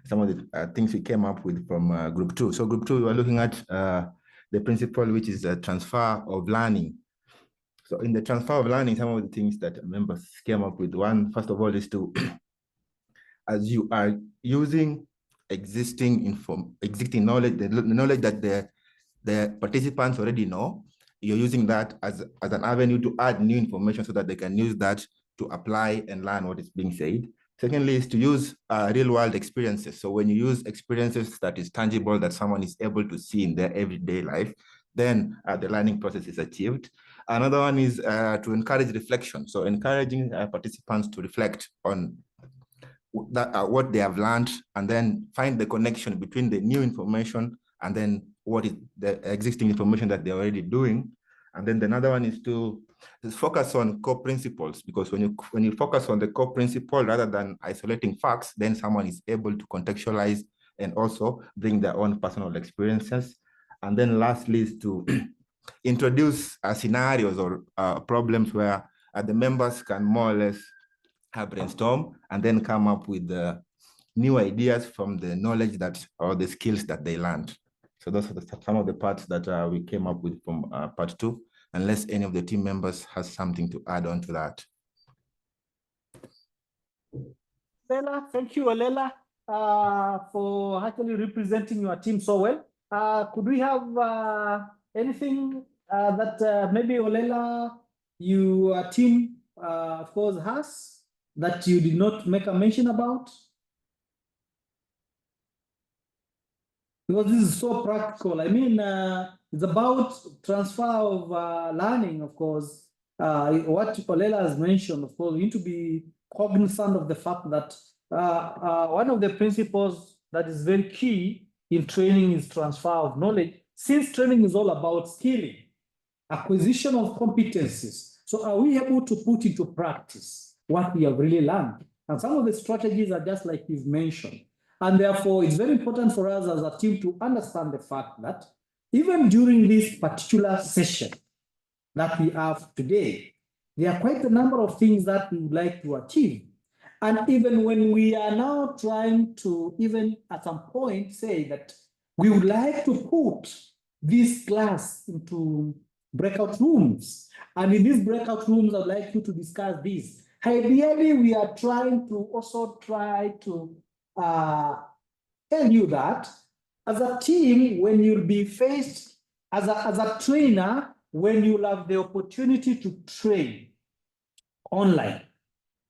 some of the things we came up with from group two. So group two, we were looking at the principle, which is the transfer of learning. So in the transfer of learning, some of the things that members came up with, one, first of all, is to, as you are using existing knowledge, the knowledge that the participants already know, you're using that as an avenue to add new information so that they can use that to apply and learn what is being said. Secondly, is to use real world experiences. So when you use experiences that is tangible, that someone is able to see in their everyday life, then the learning process is achieved. Another one is to encourage reflection. So encouraging participants to reflect on what they have learned, and then find the connection between the new information and then what is the existing information that they're already doing. And then another one is to focus on core principles, because when you focus on the core principle rather than isolating facts, then someone is able to contextualize and also bring their own personal experiences. And then lastly is to introduce scenarios or problems where the members can more or less brainstorm and then come up with new ideas from the knowledge that or the skills that they learned. So those are some of the parts that we came up with from part two, unless any of the team members has something to add on to that. Olela, thank you, Olela, for actually representing your team so well. Could we have anything that maybe Olela, your team, of course, has that you did not make a mention about? Because this is so practical. I mean, it's about transfer of learning, of course. What Olela has mentioned, of course, we need to be cognizant of the fact that one of the principles that is very key in training is transfer of knowledge, since training is all about skilling, acquisition of competencies. So are we able to put into practice what we have really learned? And some of the strategies are just like you've mentioned. And therefore, it's very important for us as a team to understand the fact that even during this particular session that we have today, there are quite a number of things that we would like to achieve. And even when we are now trying to, even at some point, say that we would like to put this class into breakout rooms. And in these breakout rooms, I'd like you to discuss this. Ideally, we are trying to also try to tell you that as a team, when you'll be faced as a trainer, when you'll have the opportunity to train online,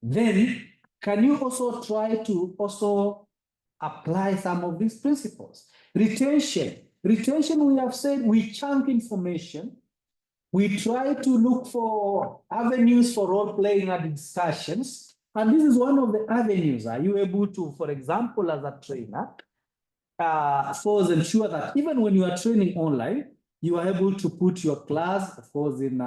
then can you also try to also apply some of these principles? Retention, we have said we chunk information. We try to look for avenues for role-playing and discussions. And this is one of the avenues. Are you able to, for example, as a trainer, of course, ensure that even when you are training online, you are able to put your class, of course, in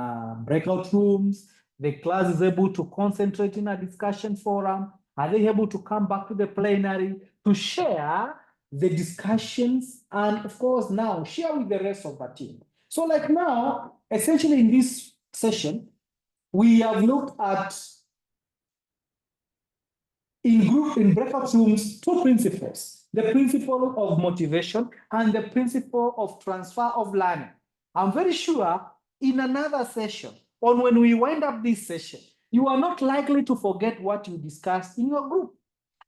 breakout rooms. The class is able to concentrate in a discussion forum. Are they able to come back to the plenary to share the discussions and, of course, now share with the rest of the team? So like now, essentially in this session, we have looked at in breakout rooms, two principles: the principle of motivation and the principle of transfer of learning. I'm very sure in another session, or when we wind up this session, you are not likely to forget what you discussed in your group.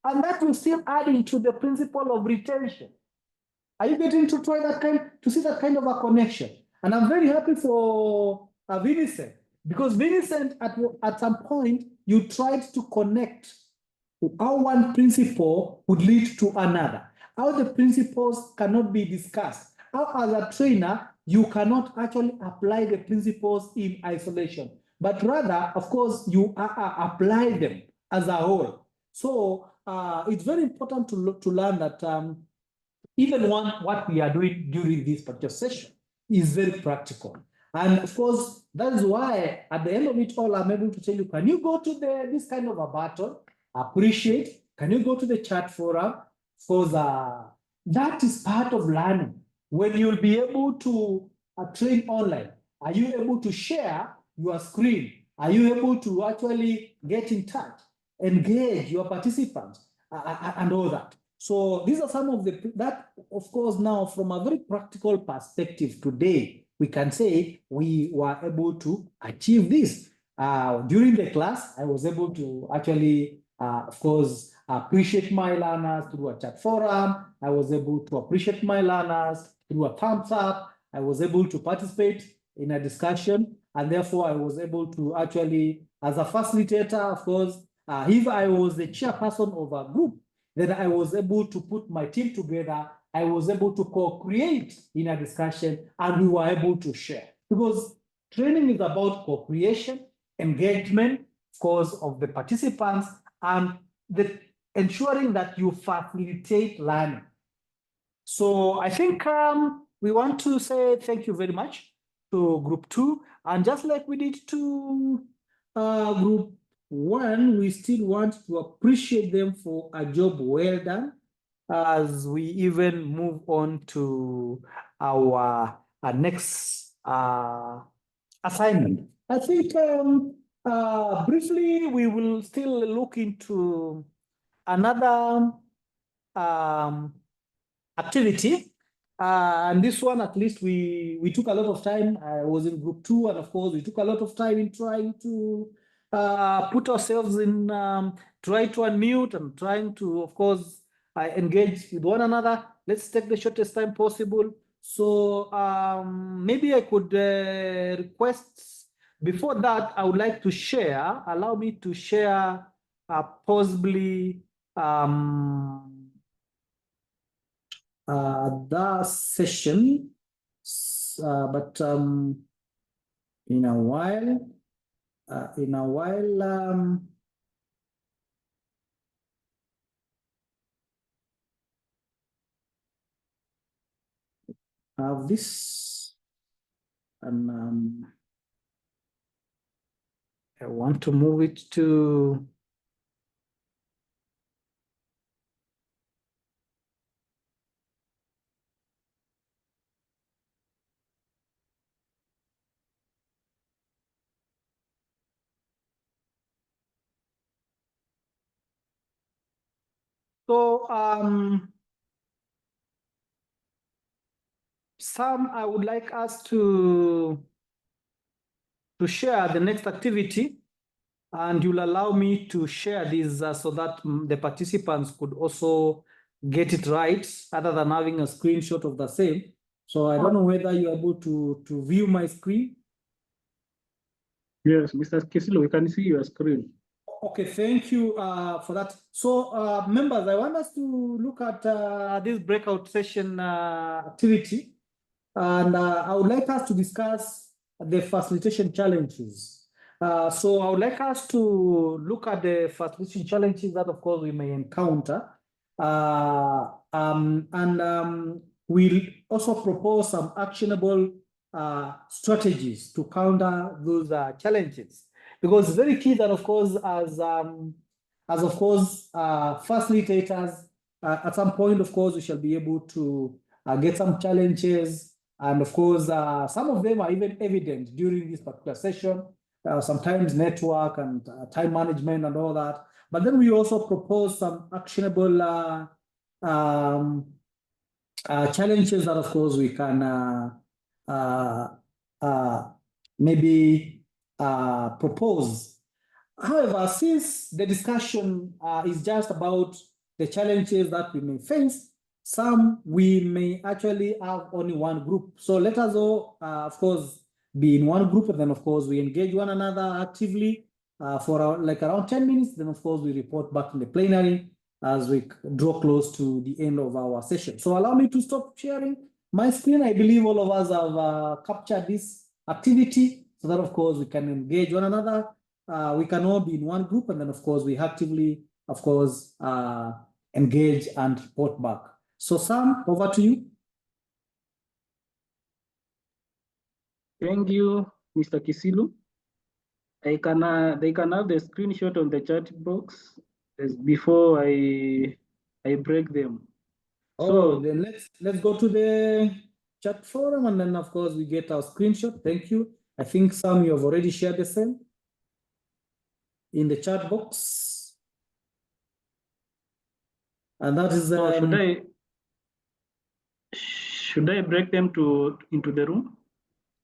And that will still add into the principle of retention. Are you getting to try to see that kind of a connection? And I'm very happy for Vincent, because Vincent, at some point, you tried to connect how one principle would lead to another, how the principles cannot be discussed, how as a trainer, you cannot actually apply the principles in isolation, but rather, of course, you apply them as a whole. So it's very important to learn that even what we are doing during this particular session is very practical. And of course, that is why at the end of it all, I'm able to tell you, can you go to this kind of a battle? Appreciate, can you go to the chat forum? Because that is part of learning. When you'll be able to train online, are you able to share your screen? Are you able to actually get in touch, engage your participants, and all that? So these are some of that, of course, now from a very practical perspective today, we can say we were able to achieve this. During the class, I was able to actually, of course, appreciate my learners through a chat forum. I was able to appreciate my learners through a thumbs up. I was able to participate in a discussion, and therefore I was able to actually, as a facilitator, of course, if I was the chairperson of a group, then I was able to put my team together. I was able to co-create in a discussion, and we were able to share. Because training is about co-creation, engagement, of course, of the participants, and ensuring that you facilitate learning. So I think we want to say thank you very much to Group 2. And just like we did to Group 1, we still want to appreciate them for a job well done as we even move on to our next assignment. I think briefly, we will still look into another activity. And this one, at least we took a lot of time. I was in Group 2, and of course, we took a lot of time in trying to put ourselves in, try to unmute and trying to, of course, engage with one another. Let's take the shortest time possible. So maybe I could request, before that, I would like to share, allow me to share possibly the session, but in a while, I have this, and I want to move it to So Sam, I would like us to share the next activity, and you'll allow me to share this so that the participants could also get it right, other than having a screenshot of the same. So I don't know whether you're able to view my screen. Yes, Mr. Kisilu, we can see your screen. Okay, thank you for that. So members, I want us to look at this breakout session activity. And I would like us to discuss the facilitation challenges. So I would like us to look at the facilitation challenges that, of course, we may encounter. We'll also propose some actionable strategies to counter those challenges. Because it's very key that, of course, as facilitators, at some point, of course, we shall be able to get some challenges. And of course, some of them are even evident during this particular session, sometimes network and time management and all that. But then we also propose some actionable challenges that, of course, we can maybe propose. However, since the discussion is just about the challenges that we may face, some we may actually have only one group. So let us all, of course, be in one group, and then, of course, we engage one another actively for like around 10 minutes. Then, of course, we report back in the plenary as we draw close to the end of our session. So allow me to stop sharing my screen. I believe all of us have captured this activity so that, of course, we can engage one another. We can all be in one group, and then, of course, we actively, of course, engage and report back. So Sam, over to you. Thank you, Mr. Kisilu. They can have the screenshot on the chat box before I break them. So then let's go to the chat forum, and then, of course, we get our screenshot. Thank you. I think Sam, you have already shared the same in the chat box. And that is should I break them into the room?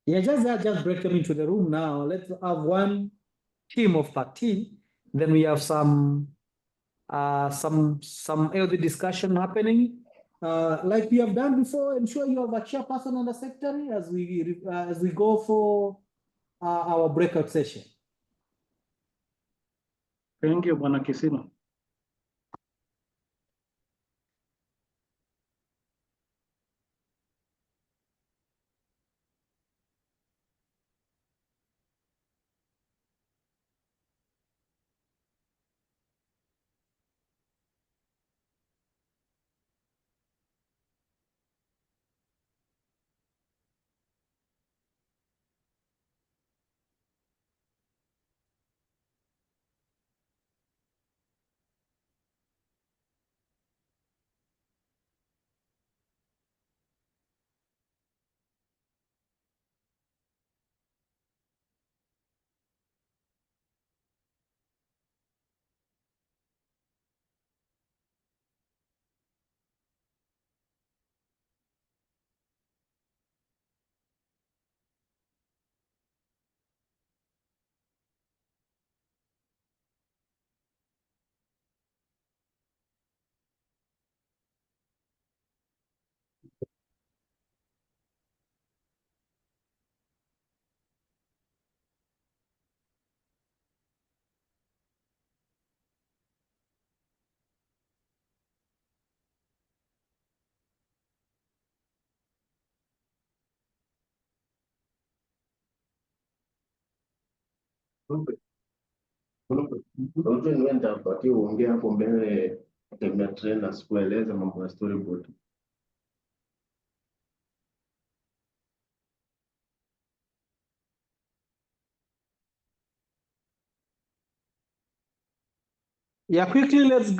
Yeah, just break them into the room now. Let's have one team of 13. Then we have some healthy discussion happening. Like we have done before. I'm sure you have a chairperson and a secretary as we go for our breakout session. Thank you, Bwana Kisilu. Nitapatia uongee hapo mbele ya trainers kueleza mambo ya storyboard. Yeah, quickly let's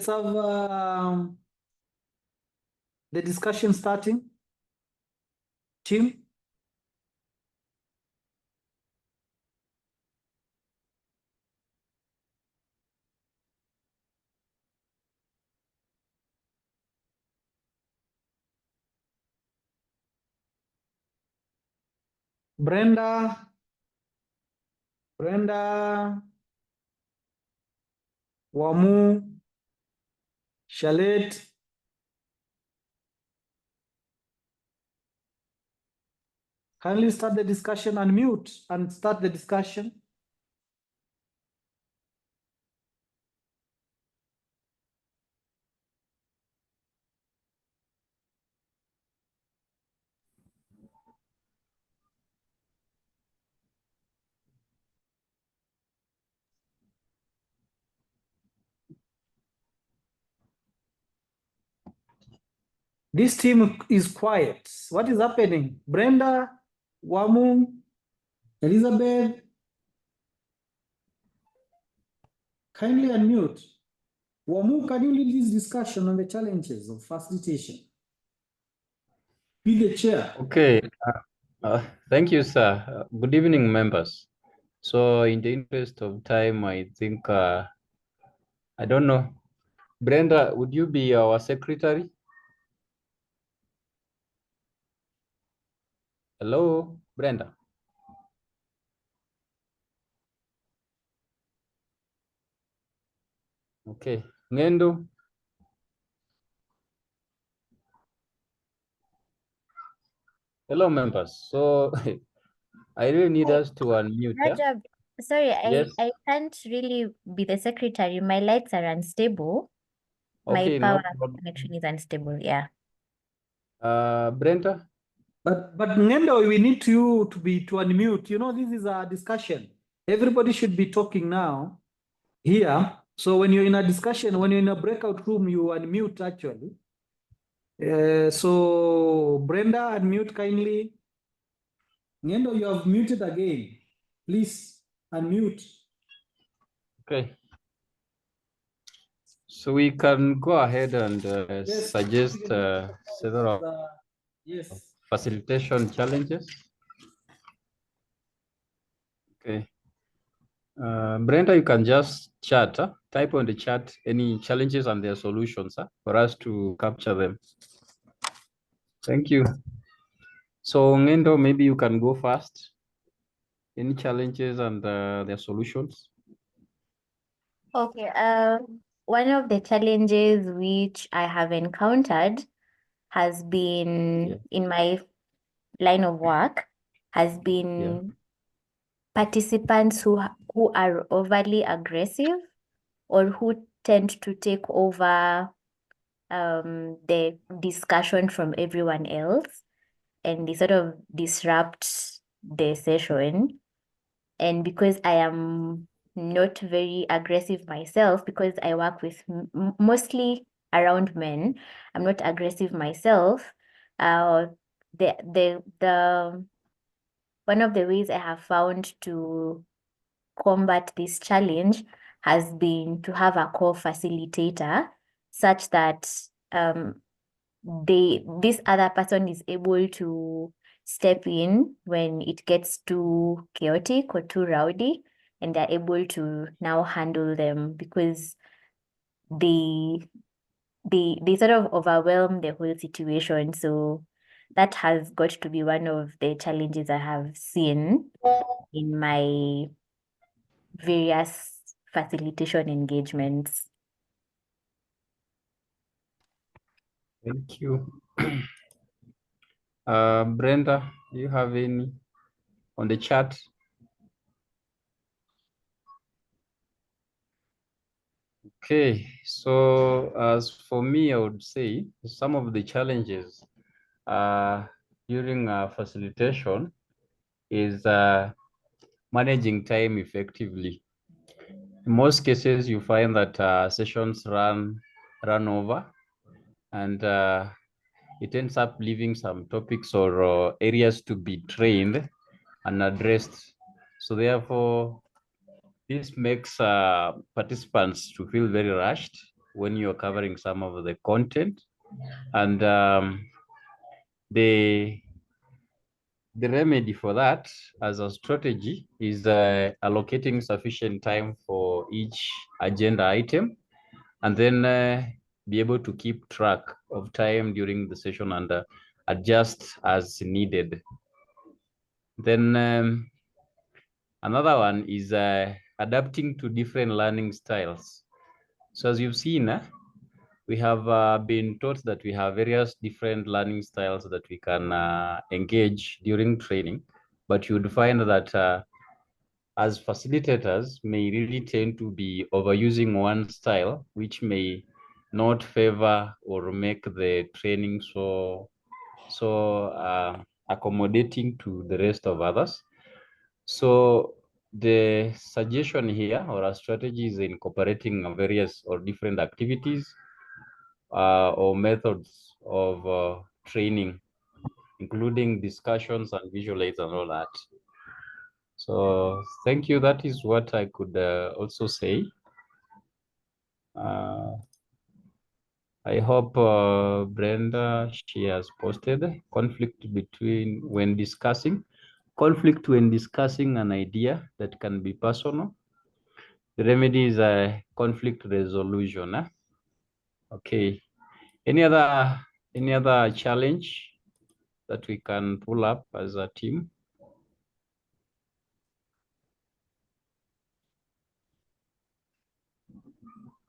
have the discussion starting. Team. Brenda, Wamu, Charlotte. Kindly start the discussion, unmute and start the discussion. This team is quiet. What is happening? Brenda, Wamu, Elizabeth, kindly unmute. Wamu, can you lead this discussion on the challenges of facilitation? Be the chair. Okay. Thank you, sir. Good evening, members. So in the interest of time, I think, I don't know. Brenda, would you be our secretary? Hello, Brenda. Okay, Ngendo. Hello, members. So I really need us to unmute. Yeah? Rajab, sorry, Yes. I can't really be the secretary. My lights are unstable. Okay, My no power problem. connection is unstable. Yeah. Brenda. But Ngendo, we need you to unmute. You know, this is a discussion. Everybody should be talking now here. So when you're in a discussion, when you're in a breakout room, you unmute actually. So Brenda, unmute kindly. Ngendo, you have muted again. Please unmute. Okay. So we can go ahead and Yes, suggest several yes. facilitation challenges. Okay. Brenda, you can just chat, type on the chat any challenges and their solutions for us to capture them. Thank you. So Ngendo, maybe you can go first. Any challenges and their solutions? Okay. One of the challenges which I have encountered has been in my line of work has been participants who are overly aggressive or who tend to take over the discussion from everyone else, and they sort of disrupt the session. And because I am not very aggressive myself, because I work with mostly around men, I'm not aggressive myself. The one of the ways I have found to combat this challenge has been to have a co-facilitator, such that this other person is able to step in when it gets too chaotic or too rowdy, and they're able to now handle them because they sort of overwhelm the whole situation. So that has got to be one of the challenges I have seen in my various facilitation engagements. Thank you. Brenda, do you have any on the chat? Okay, so as for me, I would say some of the challenges during facilitation is managing time effectively. In most cases, you find that sessions run over, and it ends up leaving some topics or areas to be trained and addressed. So therefore, this makes participants to feel very rushed when you're covering some of the content, and the remedy for that as a strategy is allocating sufficient time for each agenda item, and then be able to keep track of time during the session and adjust as needed. Then another one is adapting to different learning styles. So as you've seen, we have been taught that we have various different learning styles that we can engage during training, but you would find that as facilitators may really tend to be overusing one style, which may not favor or make the training so accommodating to the rest of others. So the suggestion here or a strategy is incorporating various or different activities or methods of training, including discussions and visual aids and all that. So thank you. That is what I could also say. I hope Brenda, she has posted conflict when discussing an idea that can be personal. The remedy is a conflict resolution. Okay. Any other challenge that we can pull up as a team?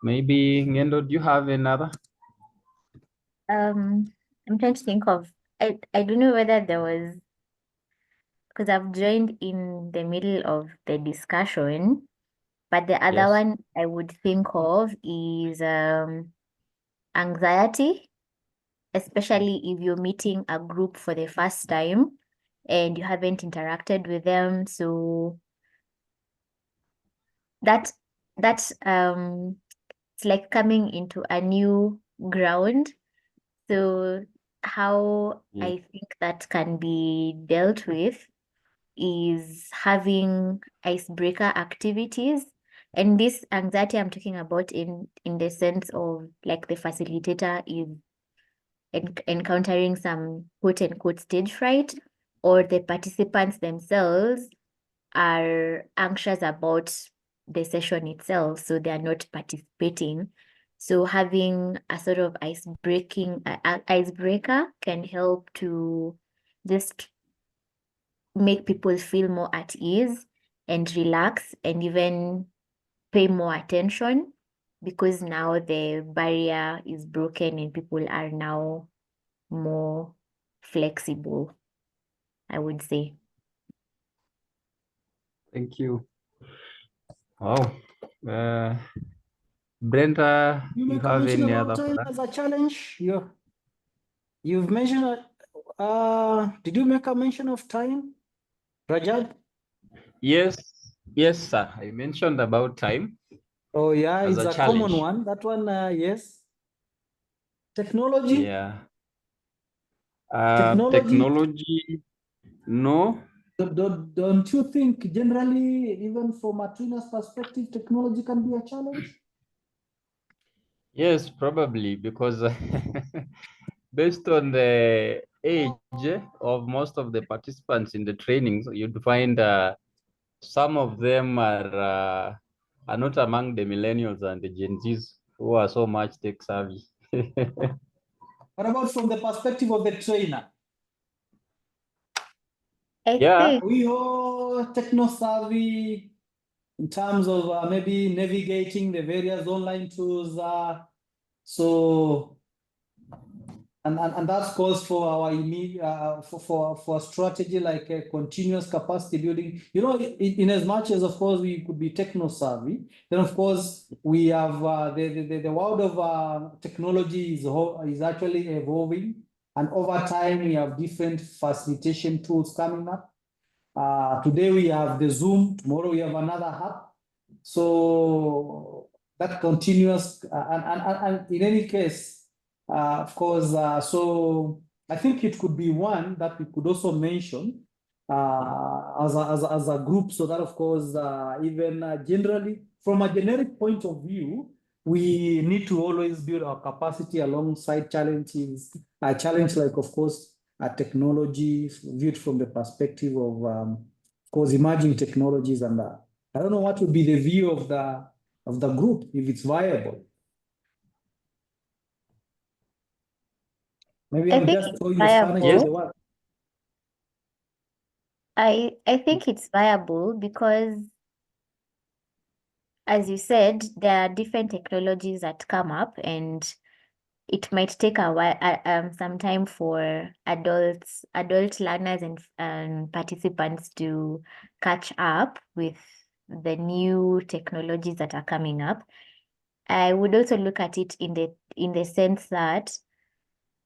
Maybe Ngendo, do you have another? I'm trying to think of, I don't know whether there was, because I've joined in the middle of the discussion, but the other Yes. one I would think of is anxiety, especially if you're meeting a group for the first time and you haven't interacted with them. So that's it's like coming into a new ground. So how Yeah. I think that can be dealt with is having icebreaker activities. And this anxiety I'm talking about in the sense of like the facilitator is encountering some quote unquote stage fright, or the participants themselves are anxious about the session itself, so they are not participating. So having a sort of icebreaker can help to just make people feel more at ease and relax and even pay more attention, because now the barrier is broken and people are now more flexible, I would say. Thank you. Wow. Brenda, You you make a have mention any about other for time that? as a challenge. You've mentioned, did you make a mention of time, Rajab? Yes, sir. I mentioned about time. Oh yeah, As it's a a common challenge. one. That one, yes. Technology. Yeah. Technology. Technology, no. Don't you think generally, even from a trainer's perspective, technology can be a challenge? Yes, probably because based on the age of most of the participants in the trainings, you'd find some of them are not among the millennials and the Gen Zs who are so much tech savvy. What about from the perspective of the trainer? Yeah. Are we all techno savvy in terms of maybe navigating the various online tools? And that calls for our immediate for a strategy like a continuous capacity building. You know, in as much as of course we could be techno savvy, then of course we have the world of technology is actually evolving, and over time we have different facilitation tools coming up. Today we have the Zoom, tomorrow we have another app. So that continuous, and in any case, of course, so I think it could be one that we could also mention as a group, so that of course, even generally, from a generic point of view, we need to always build our capacity alongside challenges. A challenge like, of course, technology viewed from the perspective of course, emerging technologies, and I don't know what would be the view of the group if it's viable. Maybe I I'm think just it's throwing the Spanish viable. to the world. I think it's viable because, as you said, there are different technologies that come up, and it might take a while, some time for adult learners and participants to catch up with the new technologies that are coming up. I would also look at it in the sense that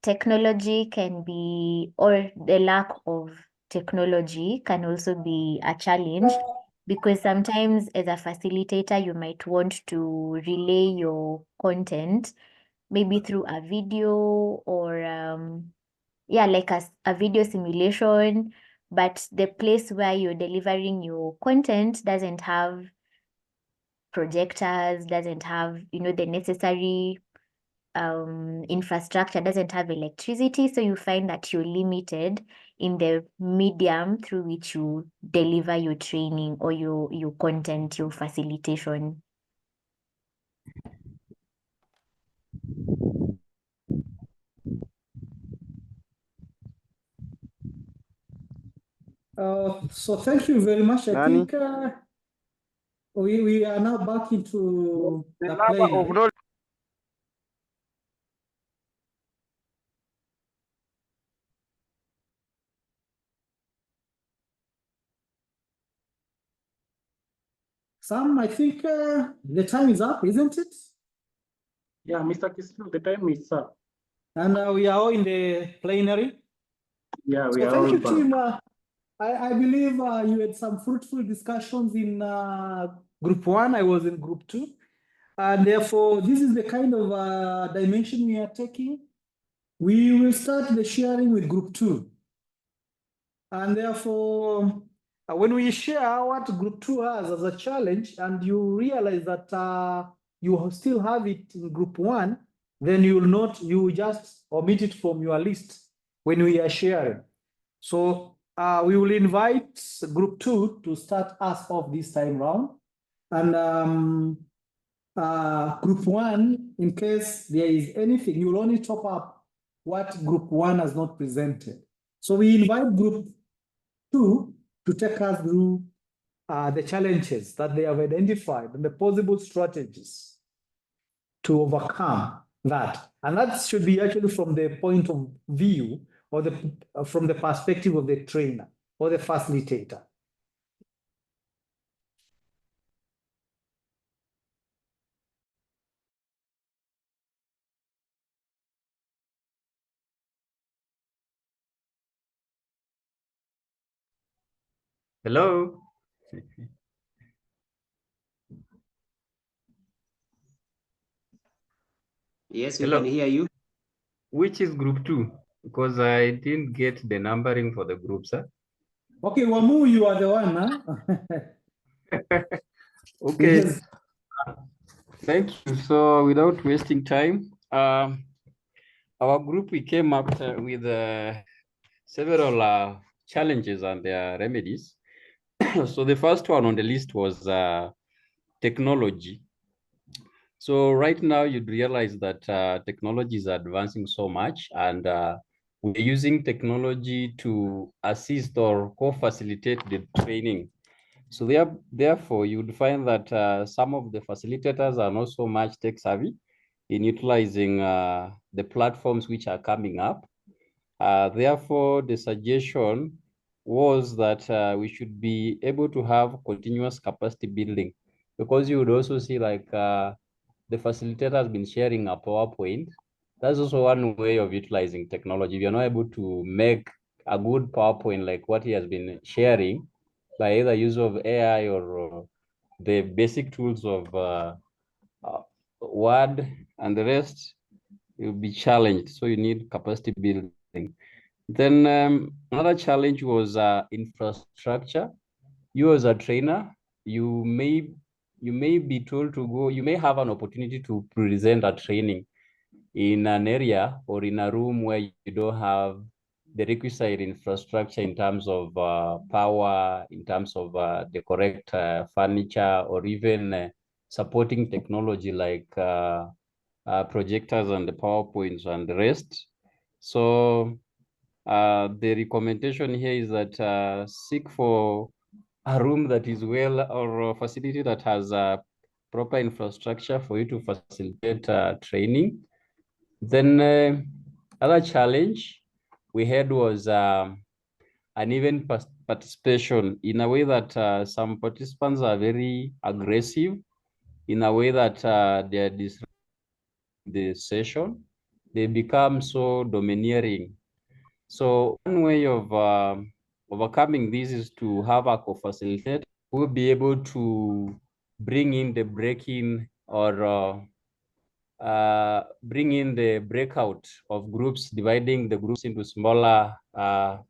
technology can be, or the lack of technology can also be a challenge, because sometimes as a facilitator, you might want to relay your content maybe through a video or yeah, like a video simulation, but the place where you're delivering your content doesn't have projectors, doesn't have, the necessary infrastructure, doesn't have electricity. So you find that you're limited in the medium through which you deliver your training or your content, your facilitation. So thank you very much. I Nani? think we are now back into the playing. Sam, I think the time is up, isn't it? Yeah, Mr. Kisilu, the time is up. And we are all in the plenary. Yeah, we So are thank all you, back. team. I believe you had some fruitful discussions in group 1. I was in group 2. And therefore, this is the kind of dimension we are taking. We will start the sharing with group 2. And therefore, when we share what group 2 has as a challenge, and you realize that you still have it in group 1, then you will just omit it from your list when we are sharing. So we will invite group 2 to start us off this time round. And group 1, in case there is anything, you will only top up what group 1 has not presented. So we invite group 2 to take us through the challenges that they have identified and the possible strategies to overcome that. And that should be actually from the point of view or from the perspective of the trainer or the facilitator. Hello. Yes, we Hello. can hear you. Which is group 2? Because I didn't get the numbering for the groups. Huh? Okay, Wamu, you are the one, huh? Okay. Yes. Thank you. So without wasting time, our group, we came up with several challenges and their remedies. So the first one on the list was technology. So right now you'd realize that technology is advancing so much, and we're using technology to assist or co-facilitate the training. So therefore, you would find that some of the facilitators are not so much tech savvy in utilizing the platforms which are coming up. Therefore, the suggestion was that we should be able to have continuous capacity building, because you would also see like the facilitator has been sharing a PowerPoint. That's also one way of utilizing technology. If you're not able to make a good PowerPoint like what he has been sharing by either use of AI or the basic tools of Word and the rest, you'll be challenged. So you need capacity building. Then another challenge was infrastructure. You as a trainer, you may be told to go, you may have an opportunity to present a training in an area or in a room where you don't have the requisite infrastructure in terms of power, in terms of the correct furniture, or even supporting technology like projectors and the PowerPoints and the rest. So the recommendation here is that seek for a room that is well, or a facility that has proper infrastructure for you to facilitate training. Then other challenge we had was uneven participation, in a way that some participants are very aggressive, in a way that they are disrupting the session. They become so domineering. So one way of overcoming this is to have a co-facilitator who will be able to bring in the break-in, or bring in the breakout of groups, dividing the groups into smaller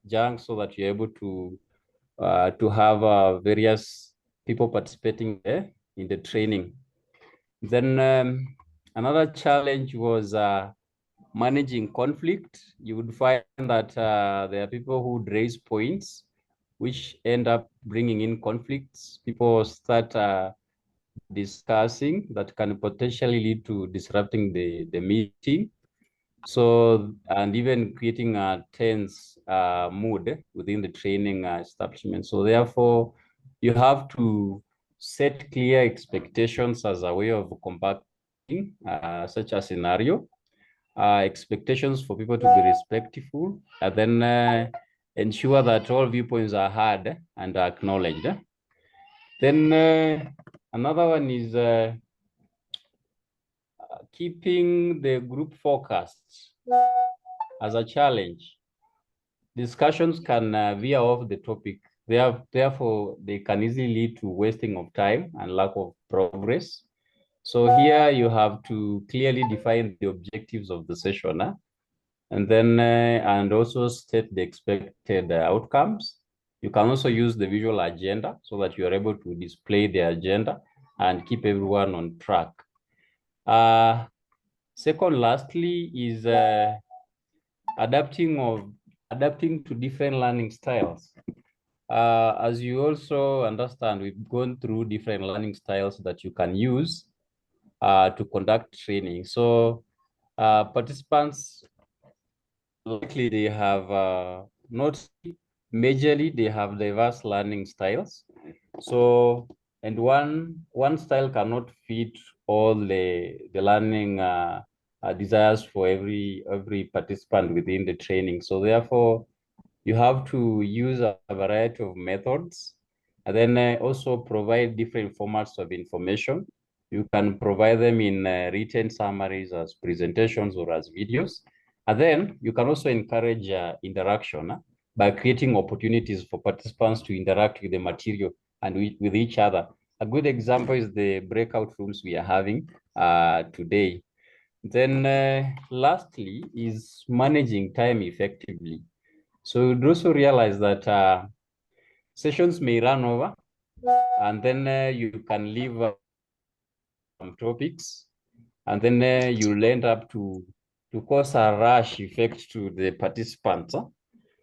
chunks, so that you're able to have various people participating there in the training. Then another challenge was managing conflict. You would find that there are people who raise points which end up bringing in conflicts. People start discussing that can potentially lead to disrupting the meeting. So, and even creating a tense mood within the training establishment. So therefore, you have to set clear expectations as a way of combating such a scenario. Expectations for people to be respectful, and then ensure that all viewpoints are heard and acknowledged. Then another one is keeping the group focused as a challenge. Discussions can veer off the topic. Therefore, they can easily lead to wasting of time and lack of progress. So here you have to clearly define the objectives of the session, and then and also state the expected outcomes. You can also use the visual agenda so that you are able to display the agenda and keep everyone on track. Second, lastly, is adapting to different learning styles. As you also understand, we've gone through different learning styles that you can use to conduct training. So participants, likely they have not majorly, they have diverse learning styles. So, and one style cannot fit all the learning desires for every participant within the training. So therefore, you have to use a variety of methods, and then also provide different formats of information. You can provide them in written summaries, as presentations, or as videos. And then you can also encourage interaction by creating opportunities for participants to interact with the material and with each other. A good example is the breakout rooms we are having today. Then lastly is managing time effectively. So you'd also realize that sessions may run over, and then you can leave some topics, and then you'll end up to cause a rush effect to the participants.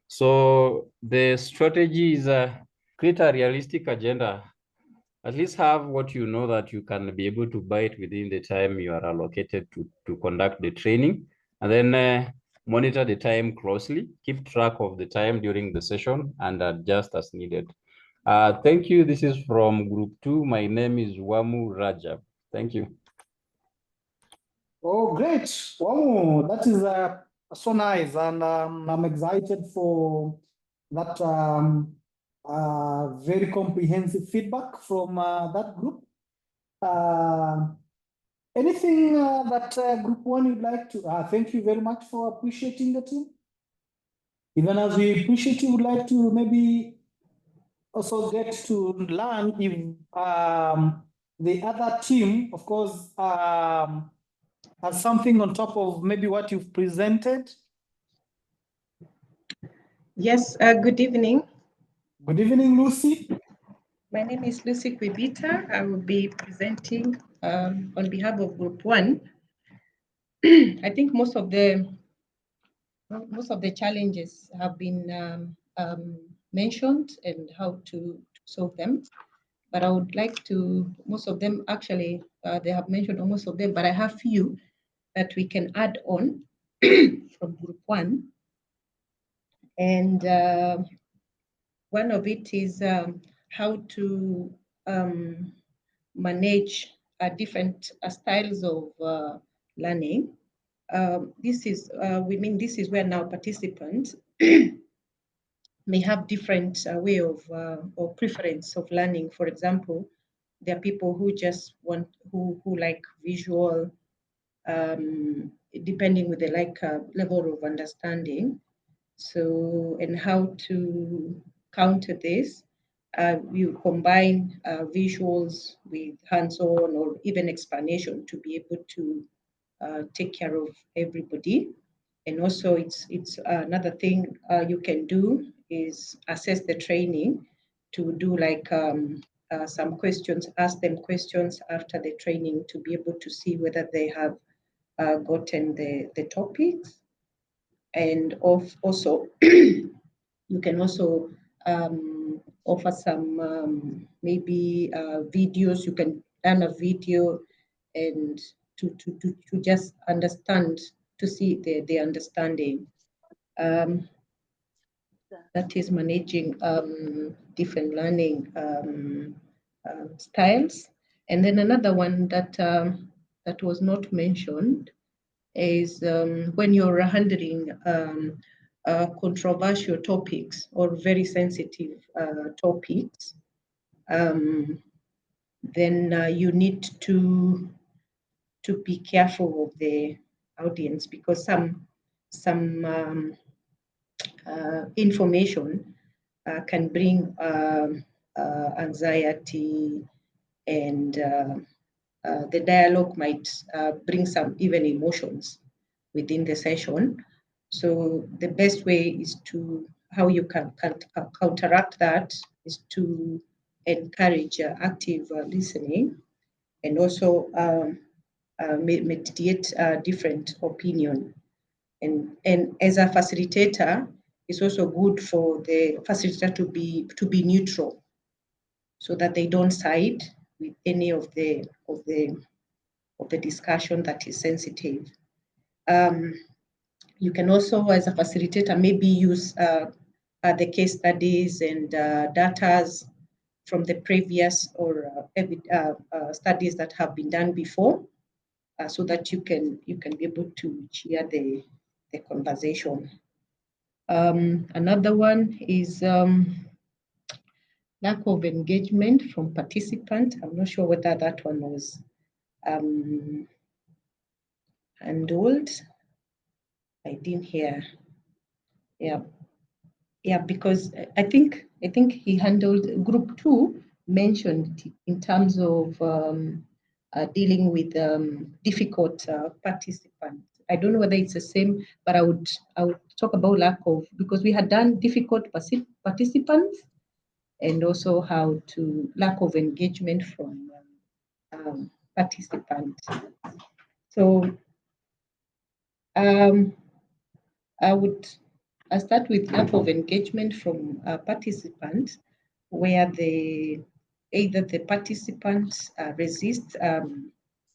So the strategy is create a realistic agenda. At least have what you know that you can be able to buy it within the time you are allocated to conduct the training, and then monitor the time closely, keep track of the time during the session, and adjust as needed. Thank you. This is from Group 2. My name is Wamu Rajab. Thank you. Oh, great. Wow, that is so nice. And I'm excited for that very comprehensive feedback from that group. Anything that Group 1 you'd like to? Thank you very much for appreciating the team. Even as we appreciate you, would like to maybe also get to learn if the other team, of course, has something on top of maybe what you've presented. Yes, good evening. Good evening, Lucy. My name is Lucy Kwibita. I will be presenting on behalf of Group 1. I think most of the challenges have been mentioned and how to solve them. But I would like to, most of them actually, they have mentioned almost of them, but I have few that we can add on from Group 1. And one of it is how to manage different styles of learning. This is where now participants may have different way of or preference of learning. For example, there are people who just want who like visual, depending with the level of understanding. So, and how to counter this, you combine visuals with hands-on or even explanation to be able to take care of everybody. And also it's another thing you can do is assess the training to do some questions, ask them questions after the training to be able to see whether they have gotten the topics. And also you can also offer some maybe videos. You can run a video and to just understand, to see the understanding. That is managing different learning styles. And then another one that that was not mentioned is when you're handling controversial topics or very sensitive topics, then you need to be careful of the audience, because some information can bring anxiety, and the dialogue might bring some even emotions within the session. So the best way is to, how you can counteract that is to encourage active listening, and also mediate different opinion. And as a facilitator, it's also good for the facilitator to be neutral, so that they don't side with any of the discussion that is sensitive. You can also, as a facilitator, maybe use the case studies and data from the previous or studies that have been done before, so that you can be able to share the conversation. Another one is lack of engagement from participants. I'm not sure whether that one was handled. I didn't hear. Yeah, because I think he handled group 2, mentioned in terms of dealing with difficult participants. I don't know whether it's the same, but I would talk about lack of, because we had done difficult participants, and also how to lack of engagement from participants. So I start with lack of engagement from participants, where either the participants resist the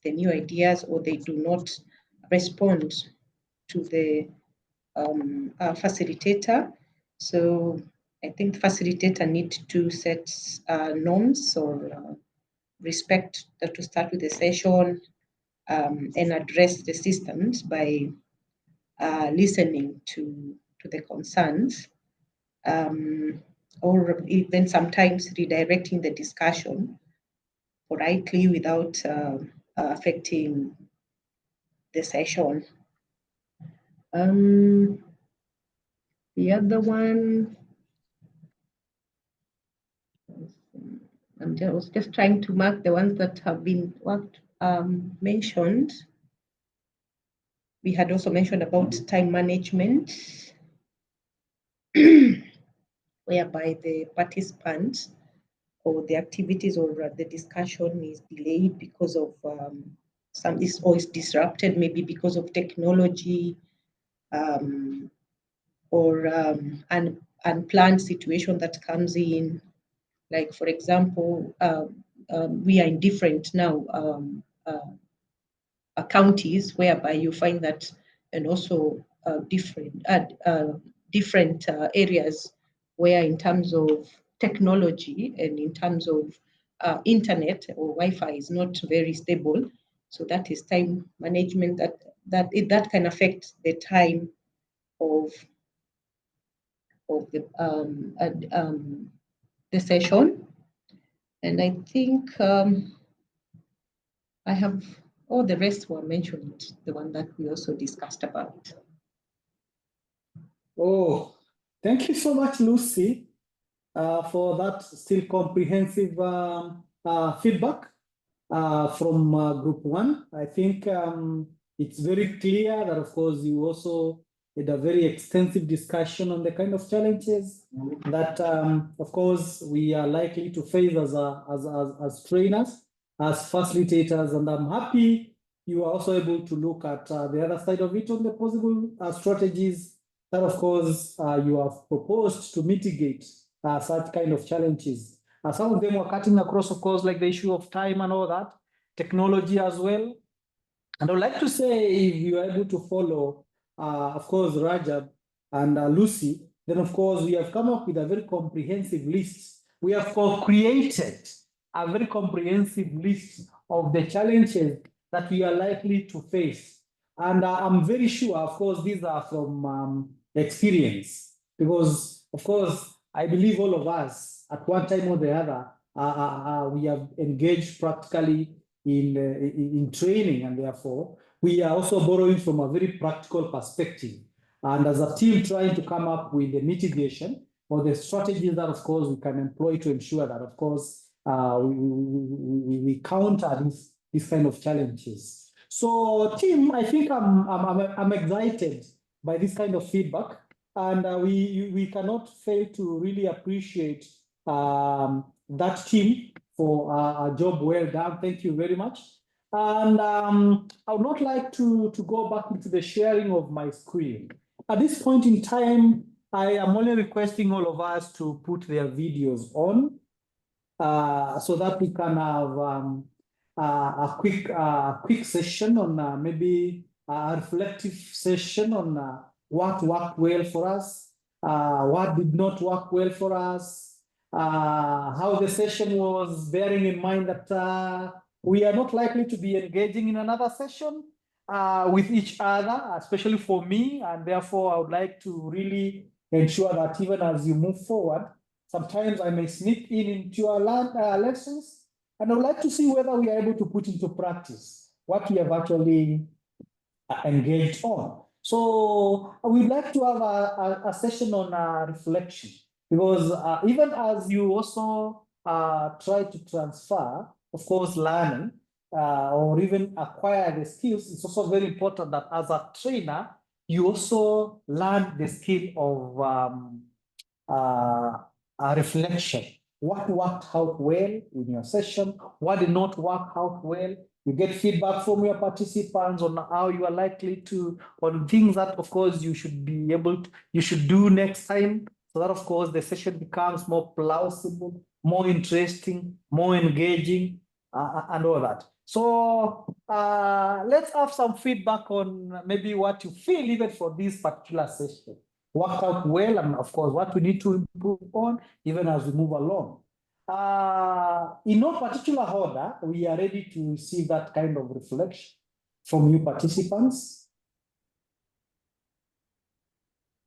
new ideas, or they do not respond to the facilitator. So I think the facilitator need to set norms or respect to start with the session, and address resistance by listening to the concerns, or even sometimes redirecting the discussion politely without affecting the session. The other one, I was just trying to mark the ones that have been mentioned. We had also mentioned about time management, whereby the participants or the activities or the discussion is delayed because of or is disrupted, maybe because of technology, or an unplanned situation that comes in. Like, for example, we are in different now counties, whereby you find that, and also different different areas where in terms of technology and in terms of internet or Wi-Fi is not very stable. So that is time management that can affect the time of the session. And I think I have all the rest were mentioned, the one that we also discussed about. Oh, thank you so much, Lucy, for that still comprehensive feedback from group one. I think it's very clear that, of course, you also had a very extensive discussion on the kind of challenges that, of course, we are likely to face as trainers, as facilitators, and I'm happy you are also able to look at the other side of it on the possible strategies that, of course, you have proposed to mitigate such kind of challenges. Some of them were cutting across, of course, like the issue of time and all that, technology as well. And I would like to say, if you are able to follow, of course, Rajab and Lucy, then, of course, we have come up with a very comprehensive list. We have created a very comprehensive list of the challenges that we are likely to face. And I'm very sure, of course, these are from experience, because, of course, I believe all of us at one time or the other, we have engaged practically in training, and therefore we are also borrowing from a very practical perspective. And as a team, trying to come up with the mitigation or the strategies that, of course, we can employ to ensure that, of course, we counter these kind of challenges. So, team, I think I'm excited by this kind of feedback, and we cannot fail to really appreciate that team for a job well done. Thank you very much. And I would not like to go back into the sharing of my screen. At this point in time, I am only requesting all of us to put their videos on so that we can have a quick session on maybe a reflective session on what worked well for us, what did not work well for us, how the session was, bearing in mind that we are not likely to be engaging in another session with each other, especially for me, and therefore I would like to really ensure that even as you move forward, sometimes I may sneak into your lessons, and I would like to see whether we are able to put into practice what we have actually engaged on. So we'd like to have a session on reflection, because even as you also try to transfer, of course, learning or even acquire the skills, it's also very important that as a trainer, you also learn the skill of a reflection. What worked out well in your session? What did not work out well? You get feedback from your participants on how you are likely to, on things that, of course, you should be able to, you should do next time, so that, of course, the session becomes more plausible, more interesting, more engaging, and all that. So let's have some feedback on maybe what you feel even for this particular session worked out well, and of course, what we need to improve on even as we move along. In no particular order, we are ready to receive that kind of reflection from you participants.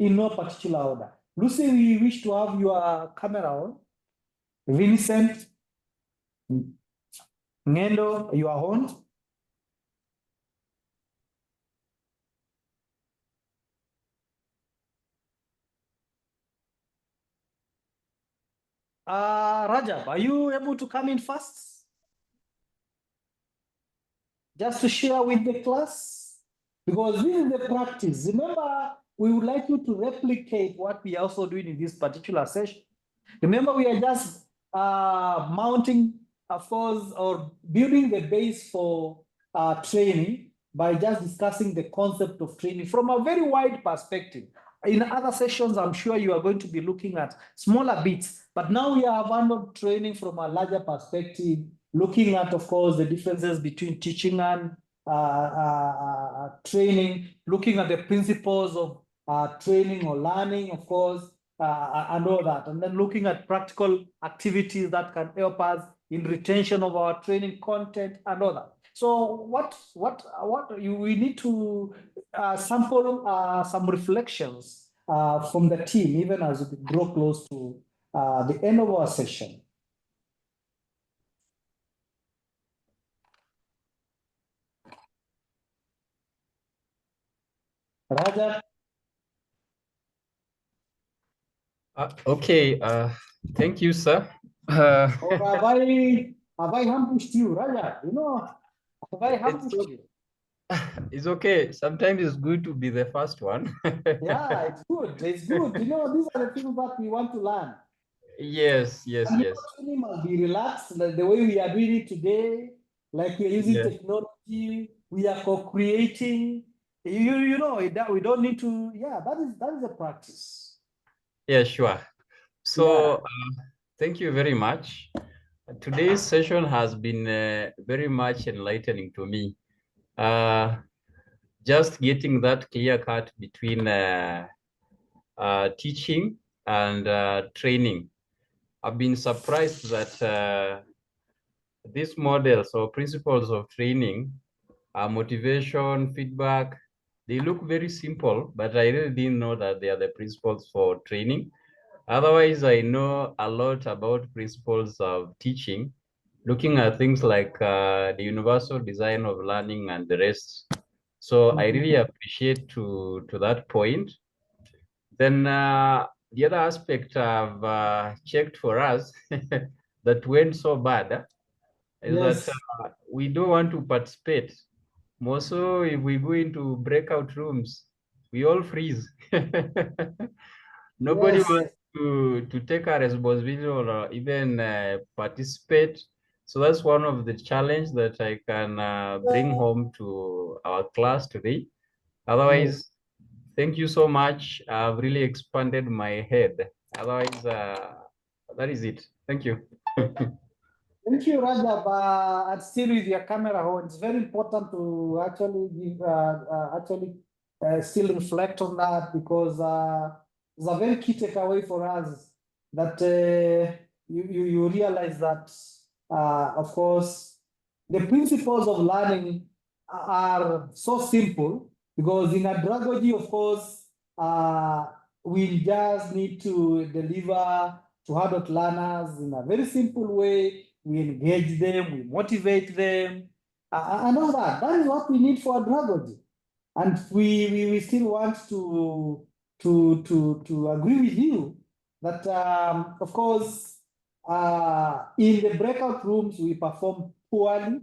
In no particular order. Lucy, we wish to have your camera on. Vincent, Ngendo, you are on. Rajab, are you able to come in first? Just to share with the class? Because this is the practice. Remember, we would like you to replicate what we are also doing in this particular session. Remember, we are just mounting, of course, or building the base for training by just discussing the concept of training from a very wide perspective. In other sessions, I'm sure you are going to be looking at smaller bits, but now we are handled training from a larger perspective, looking at, of course, the differences between teaching and training, looking at the principles of training or learning, of course, and all that. And then looking at practical activities that can help us in retention of our training content and all that. So we need to sample some reflections from the team, even as we draw close to the end of our session. Raja? Okay, thank you, sir. Or have I ambushed you, Raja? You know, have I ambushed you? It's okay. Sometimes it's good to be the first one. Yeah, it's good. It's good. You know, these are the things that we want to learn. Yes, yes, And yes. training must be relaxed, like the way we are doing it today, like we're using Yeah. technology, we are co-creating. You know, we don't need to, yeah, that is a practice. Yeah, sure. So thank you very much. Today's session has been very much enlightening to me. Just getting that clear cut between teaching and training. I've been surprised that these models or principles of training, motivation, feedback, they look very simple, but I really didn't know that they are the principles for training. Otherwise, I know a lot about principles of teaching, looking at things like the universal design of learning and the rest. So I really appreciate to that point. Then the other aspect I've checked for us that went so bad is Yes. that we don't want to participate. More so if we go into breakout rooms, we all freeze. Nobody Yes, wants to take a responsibility or even participate. So that's one of the challenge that I can bring home to our class today. Otherwise, thank you so much. I've really expanded my head. Otherwise, that is it. Thank you. Thank you, Rajab. And still with your camera on, it's very important to actually still reflect on that, because it's a very key takeaway for us that you realize that, of course, the principles of learning are so simple, because in andragogy, of course, we just need to deliver to adult learners in a very simple way. We engage them, we motivate them, and all that. That is what we need for andragogy. And we still want to agree with you that, of course, in the breakout rooms, we perform poorly.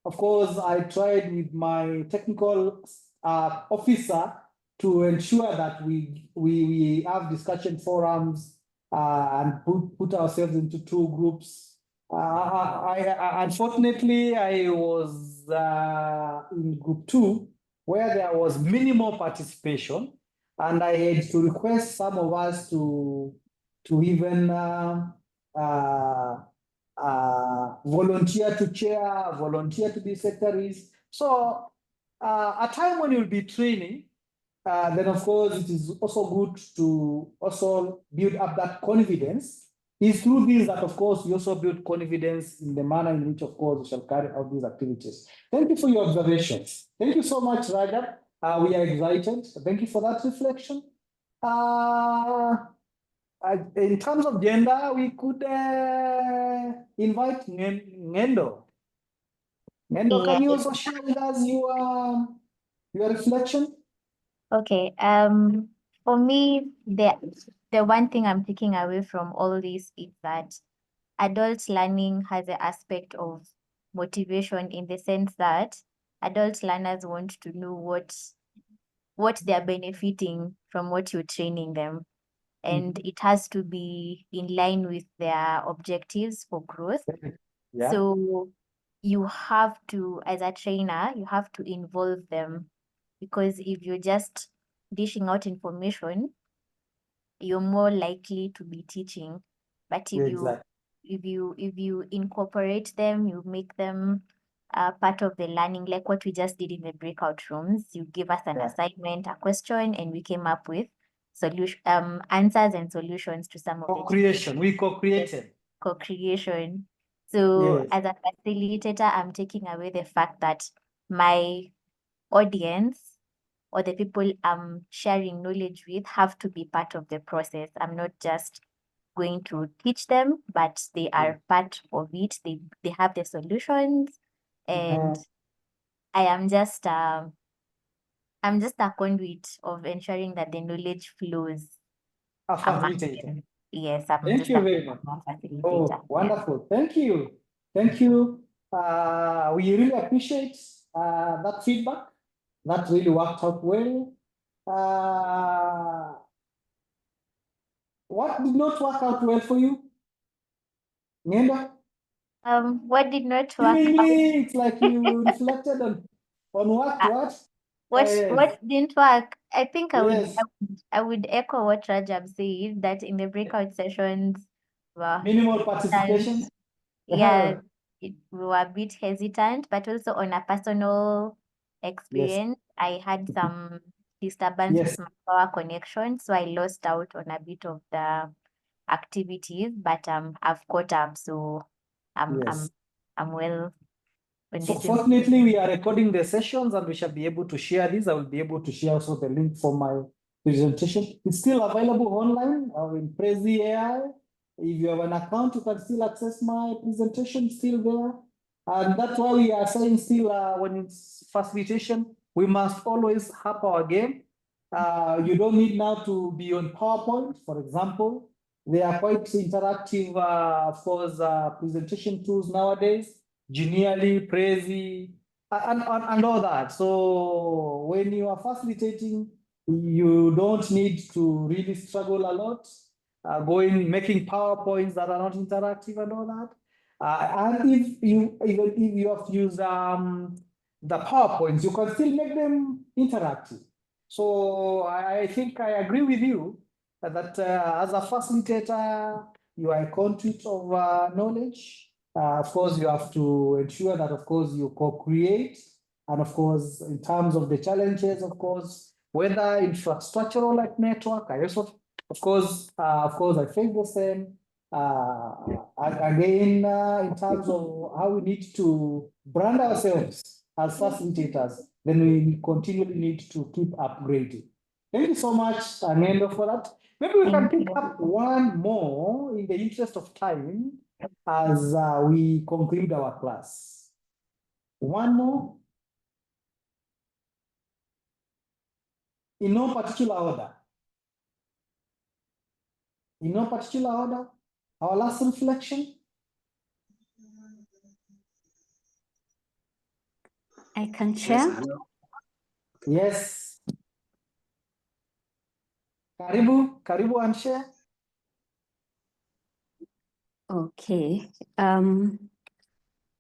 Of course, I tried with my technical officer to ensure that we have discussion forums and put ourselves into two groups. Unfortunately, I was in group 2, where there was minimal participation, and I had to request some of us to even volunteer to chair, volunteer to be secretaries. So a time when you'll be training, then of course it is also good to also build up that confidence. It's through this that, of course, you also build confidence in the manner in which, of course, we shall carry out these activities. Thank you for your observations. Thank you so much, Rajab. We are excited. Thank you for that reflection. In terms of gender, we could invite Ngendo. Ngendo, can you also share with us your reflection? Okay. For me, the one thing I'm taking away from all this is that adult learning has an aspect of motivation, in the sense that adult learners want to know what they're benefiting from what you're training them. And it has to be in line with their objectives for growth. Yeah. So you have to, as a trainer, you have to involve them, because if you're just dishing out information, you're more likely to be teaching. But if Exactly. you incorporate them, you make them part of the learning, like what we just did in the breakout rooms. You give us an assignment, a question, and we came up with answers and solutions to some of the Co-creation. We co-created. co-creation. So Yes. as a facilitator, I'm taking away the fact that my audience or the people I'm sharing knowledge with have to be part of the process. I'm not just going to teach them, but they are part of it. They have the solutions, and I am just I'm just a conduit of ensuring that the knowledge flows. A among facilitator. them. Yes, I'm Thank just you a very much. facilitator. Oh, Yeah. wonderful. Thank you. Thank you. We really appreciate that feedback. That really worked out well. What did not work out well for you? Ngenda? What did not work out? Seemingly, it's like you reflected on what? What didn't work? I think Yes. I would echo what Rajab said, that in the breakout sessions, Minimal participation. yeah, we were a bit hesitant, but also on a personal experience, I had some disturbance Yes. with my power connection, so I lost out on a bit of the activities, but I've caught up, so Yes. I'm well. Fortunately, we are recording the sessions and we shall be able to share this. I will be able to share also the link for my presentation. It's still available online in Prezi AI. If you have an account, you can still access my presentation still there. And that's why we are saying still when it's facilitation, we must always up our game. You don't need now to be on PowerPoint, for example. They are quite interactive, of course, presentation tools nowadays. Genially, Prezi, and all that. So when you are facilitating, you don't need to really struggle a lot, making PowerPoints that are not interactive and all that. And even if you have to use the PowerPoints, you can still make them interactive. So I think I agree with you that as a facilitator, you are a conduit of knowledge. Of course, you have to ensure that, of course, you co-create. And of course, in terms of the challenges, of course, whether infrastructural like network, I also, of course, I face the same. Again, in terms of how we need to brand ourselves as facilitators, then we continually need to keep upgrading. Thank you so much, Amanda, for that. Maybe we can pick up one more in the interest of time as we conclude our class. One more. In no particular order. In no particular order. Our last reflection. I can share. Yes. Karibu and share. Okay.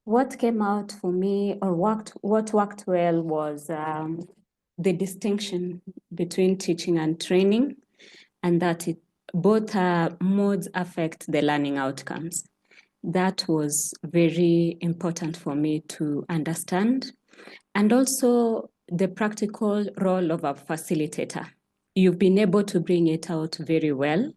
What came out for me or what worked well was the distinction between teaching and training, and that both modes affect the learning outcomes. That was very important for me to understand. And also the practical role of a facilitator. You've been able to bring it out very well.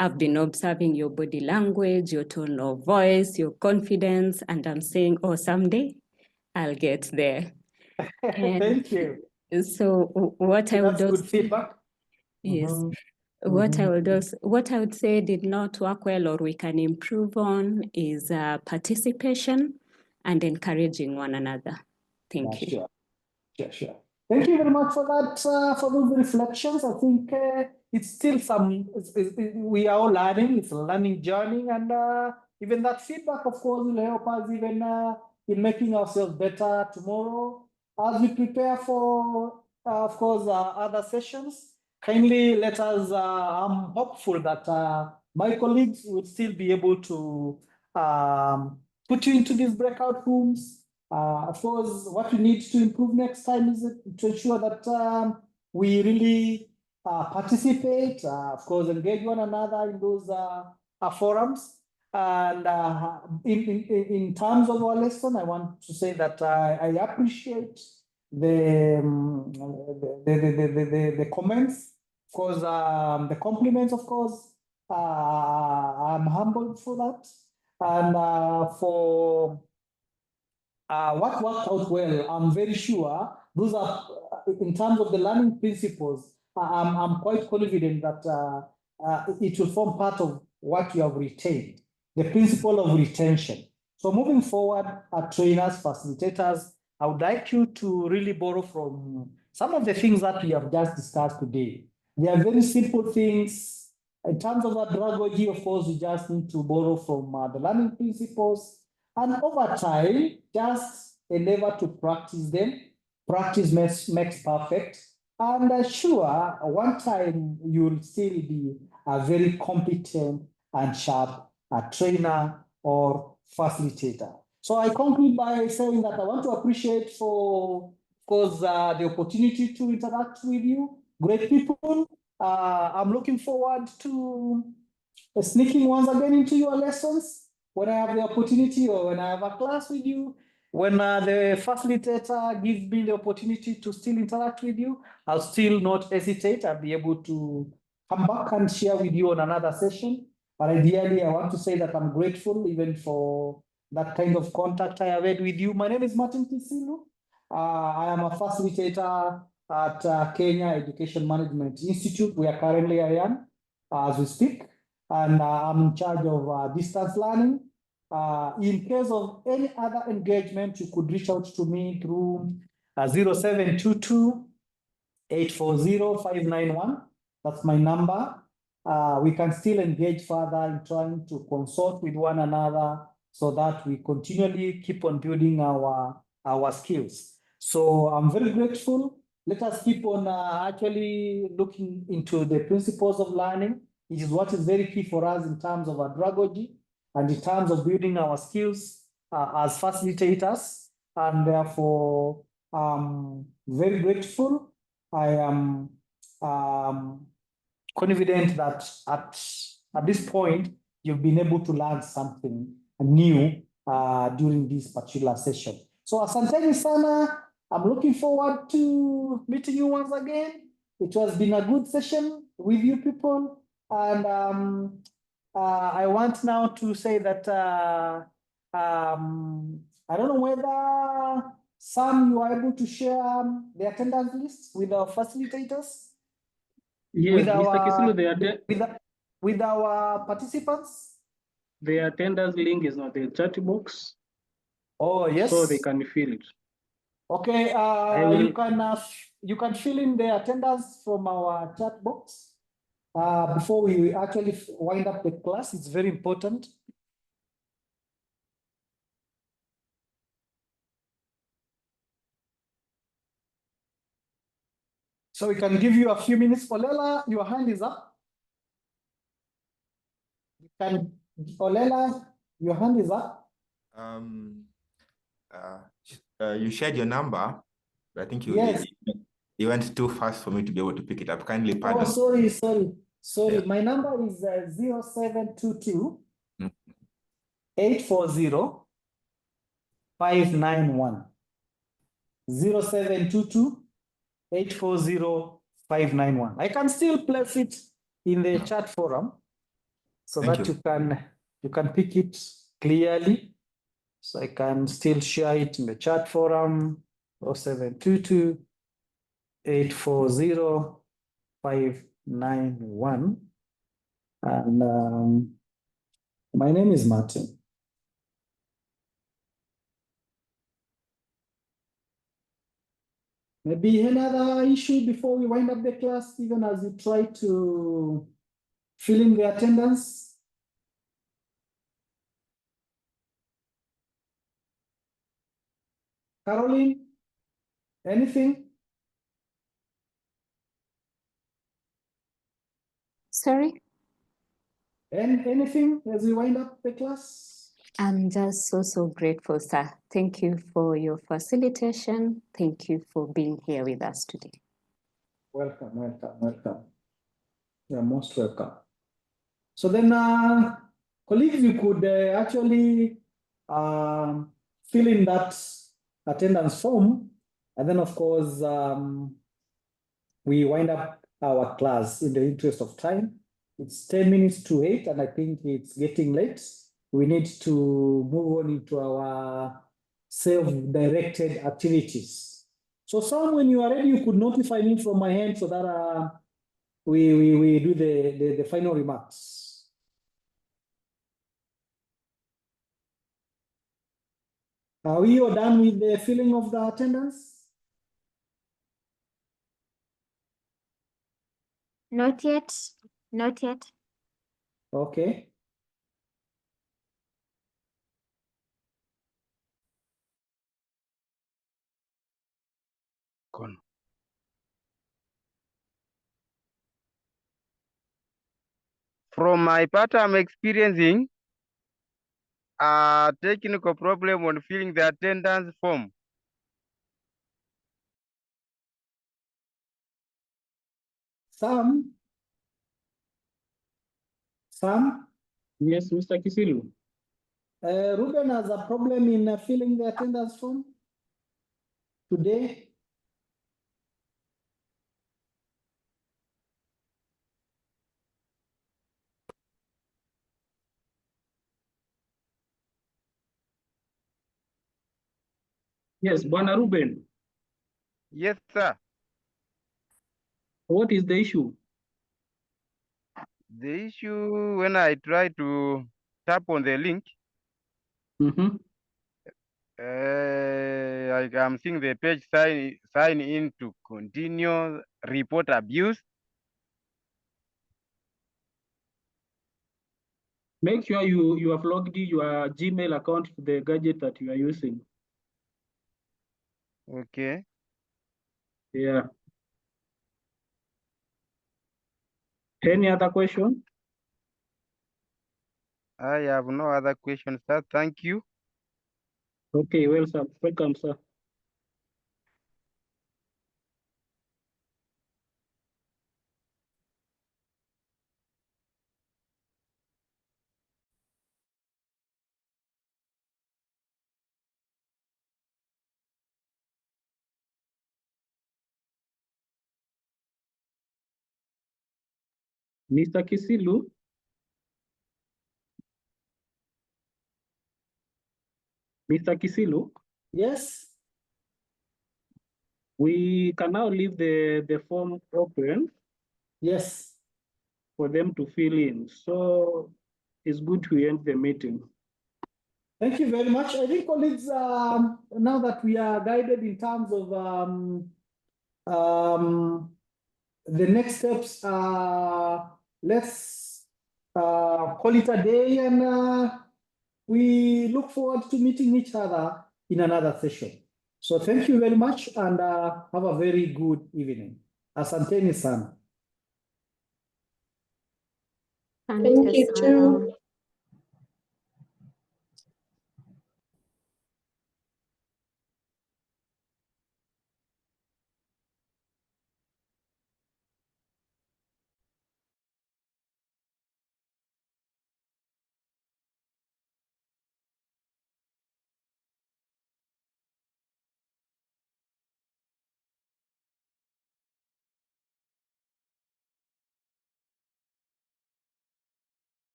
I've been observing your body language, your tone of voice, your confidence, and I'm saying, oh, someday I'll get there. Thank you. So what I would That's good feedback. Yes. What I would say did not work well or we can improve on is participation and encouraging one another. Thank you. Sure. Thank you very much for that, for those reflections. I think it's still we are all learning, it's a learning journey, and even that feedback, of course, will help us even in making ourselves better tomorrow. As we prepare for, of course, other sessions, kindly let us, I'm hopeful that my colleagues will still be able to put you into these breakout rooms. Of course, what we need to improve next time is to ensure that we really participate, of course, engage one another in those forums. And in terms of our lesson, I want to say that I appreciate the comments, of course, the compliments, of course. I'm humbled for that. And for what worked out well, I'm very sure those are, in terms of the learning principles, I'm quite confident that it will form part of what you have retained, the principle of retention. So moving forward, trainers, facilitators, I would like you to really borrow from some of the things that we have just discussed today. They are very simple things. In terms of pedagogy, of course, you just need to borrow from the learning principles. And over time, just endeavor to practice them. Practice makes perfect. And sure, one time you'll still be a very competent and sharp trainer or facilitator. So I conclude by saying that I want to appreciate for, of course, the opportunity to interact with you. Great people. I'm looking forward to sneaking once again into your lessons when I have the opportunity or when I have a class with you. When the facilitator gives me the opportunity to still interact with you, I'll still not hesitate. I'll be able to come back and share with you on another session. But ideally, I want to say that I'm grateful even for that kind of contact I have had with you. My name is Martin Kisilu. I am a facilitator at Kenya Education Management Institute, where currently I am as we speak. And I'm in charge of distance learning. In case of any other engagement, you could reach out to me through 0722 840 591. That's my number. We can still engage further in trying to consult with one another so that we continually keep on building our skills. So I'm very grateful. Let us keep on actually looking into the principles of learning. It is what is very key for us in terms of our pedagogy and in terms of building our skills as facilitators. And therefore, very grateful. I am confident that at this point, you've been able to learn something new during this particular session. So asanteni sana. I'm looking forward to meeting you once again. It has been a good session with you people. And I want now to say that I don't know whether Sam, you are able to share the attendance list with our facilitators? Yes, with Mr. our, Kisilu, with our participants? the attendance link is not the chat box. Oh, yes. So they can fill it. Okay, you can fill in the attendance from our chat box before we actually wind up the class. It's very important. So we can give you a few minutes. Olela, your hand is up. Olela, your hand is up. You shared your number, but I think you went too fast for me to be able to pick it up. Kindly pardon. Oh, sorry. Yeah. My number is 0722 840 591. 0722 840 591. I can still place it in the chat forum so that you can pick it clearly. So I can still share it in the chat forum. 0722 840 591. And my name is Martin. Maybe any other issue before we wind up the class, even as you try to fill in the attendance? Caroline, anything? Sorry? Anything as we wind up the class? I'm just so grateful, sir. Thank you for your facilitation. Thank you for being here with us today. Welcome. You're most welcome. So then, colleagues, you could actually fill in that attendance form, and then of course we wind up our class in the interest of time. It's 10 minutes to 8, and I think it's getting late. We need to move on into our self-directed activities. So Sam, when you are ready, you could notify me from my hand so that we do the final remarks. Are we all done with the filling of the attendance? Not yet. Not yet. Okay. From my part, I'm experiencing a technical problem on filling the attendance form. Sam? Yes, Mr. Kisilu. Ruben has a problem in filling the attendance form today. Yes, Bwana Ruben. Yes, sir. What is the issue? The issue when I try to tap on the link, I'm seeing the page sign in to continue report abuse. Make sure you have logged your Gmail account to the gadget that you are using. Okay. Yeah. Any other question? I have no other questions, sir. Thank you. Okay, well, sir. Welcome, sir. Mr. Kisilu? Mr. Kisilu? Yes. We can now leave the form open. Yes. For them to fill in. So it's good to end the meeting. Thank you very much. I think, colleagues, now that we are guided in terms of the next steps, let's call it a day, and we look forward to meeting each other in another session. So thank you very much, and have a very good evening. Asanteni sana. Thank you, too.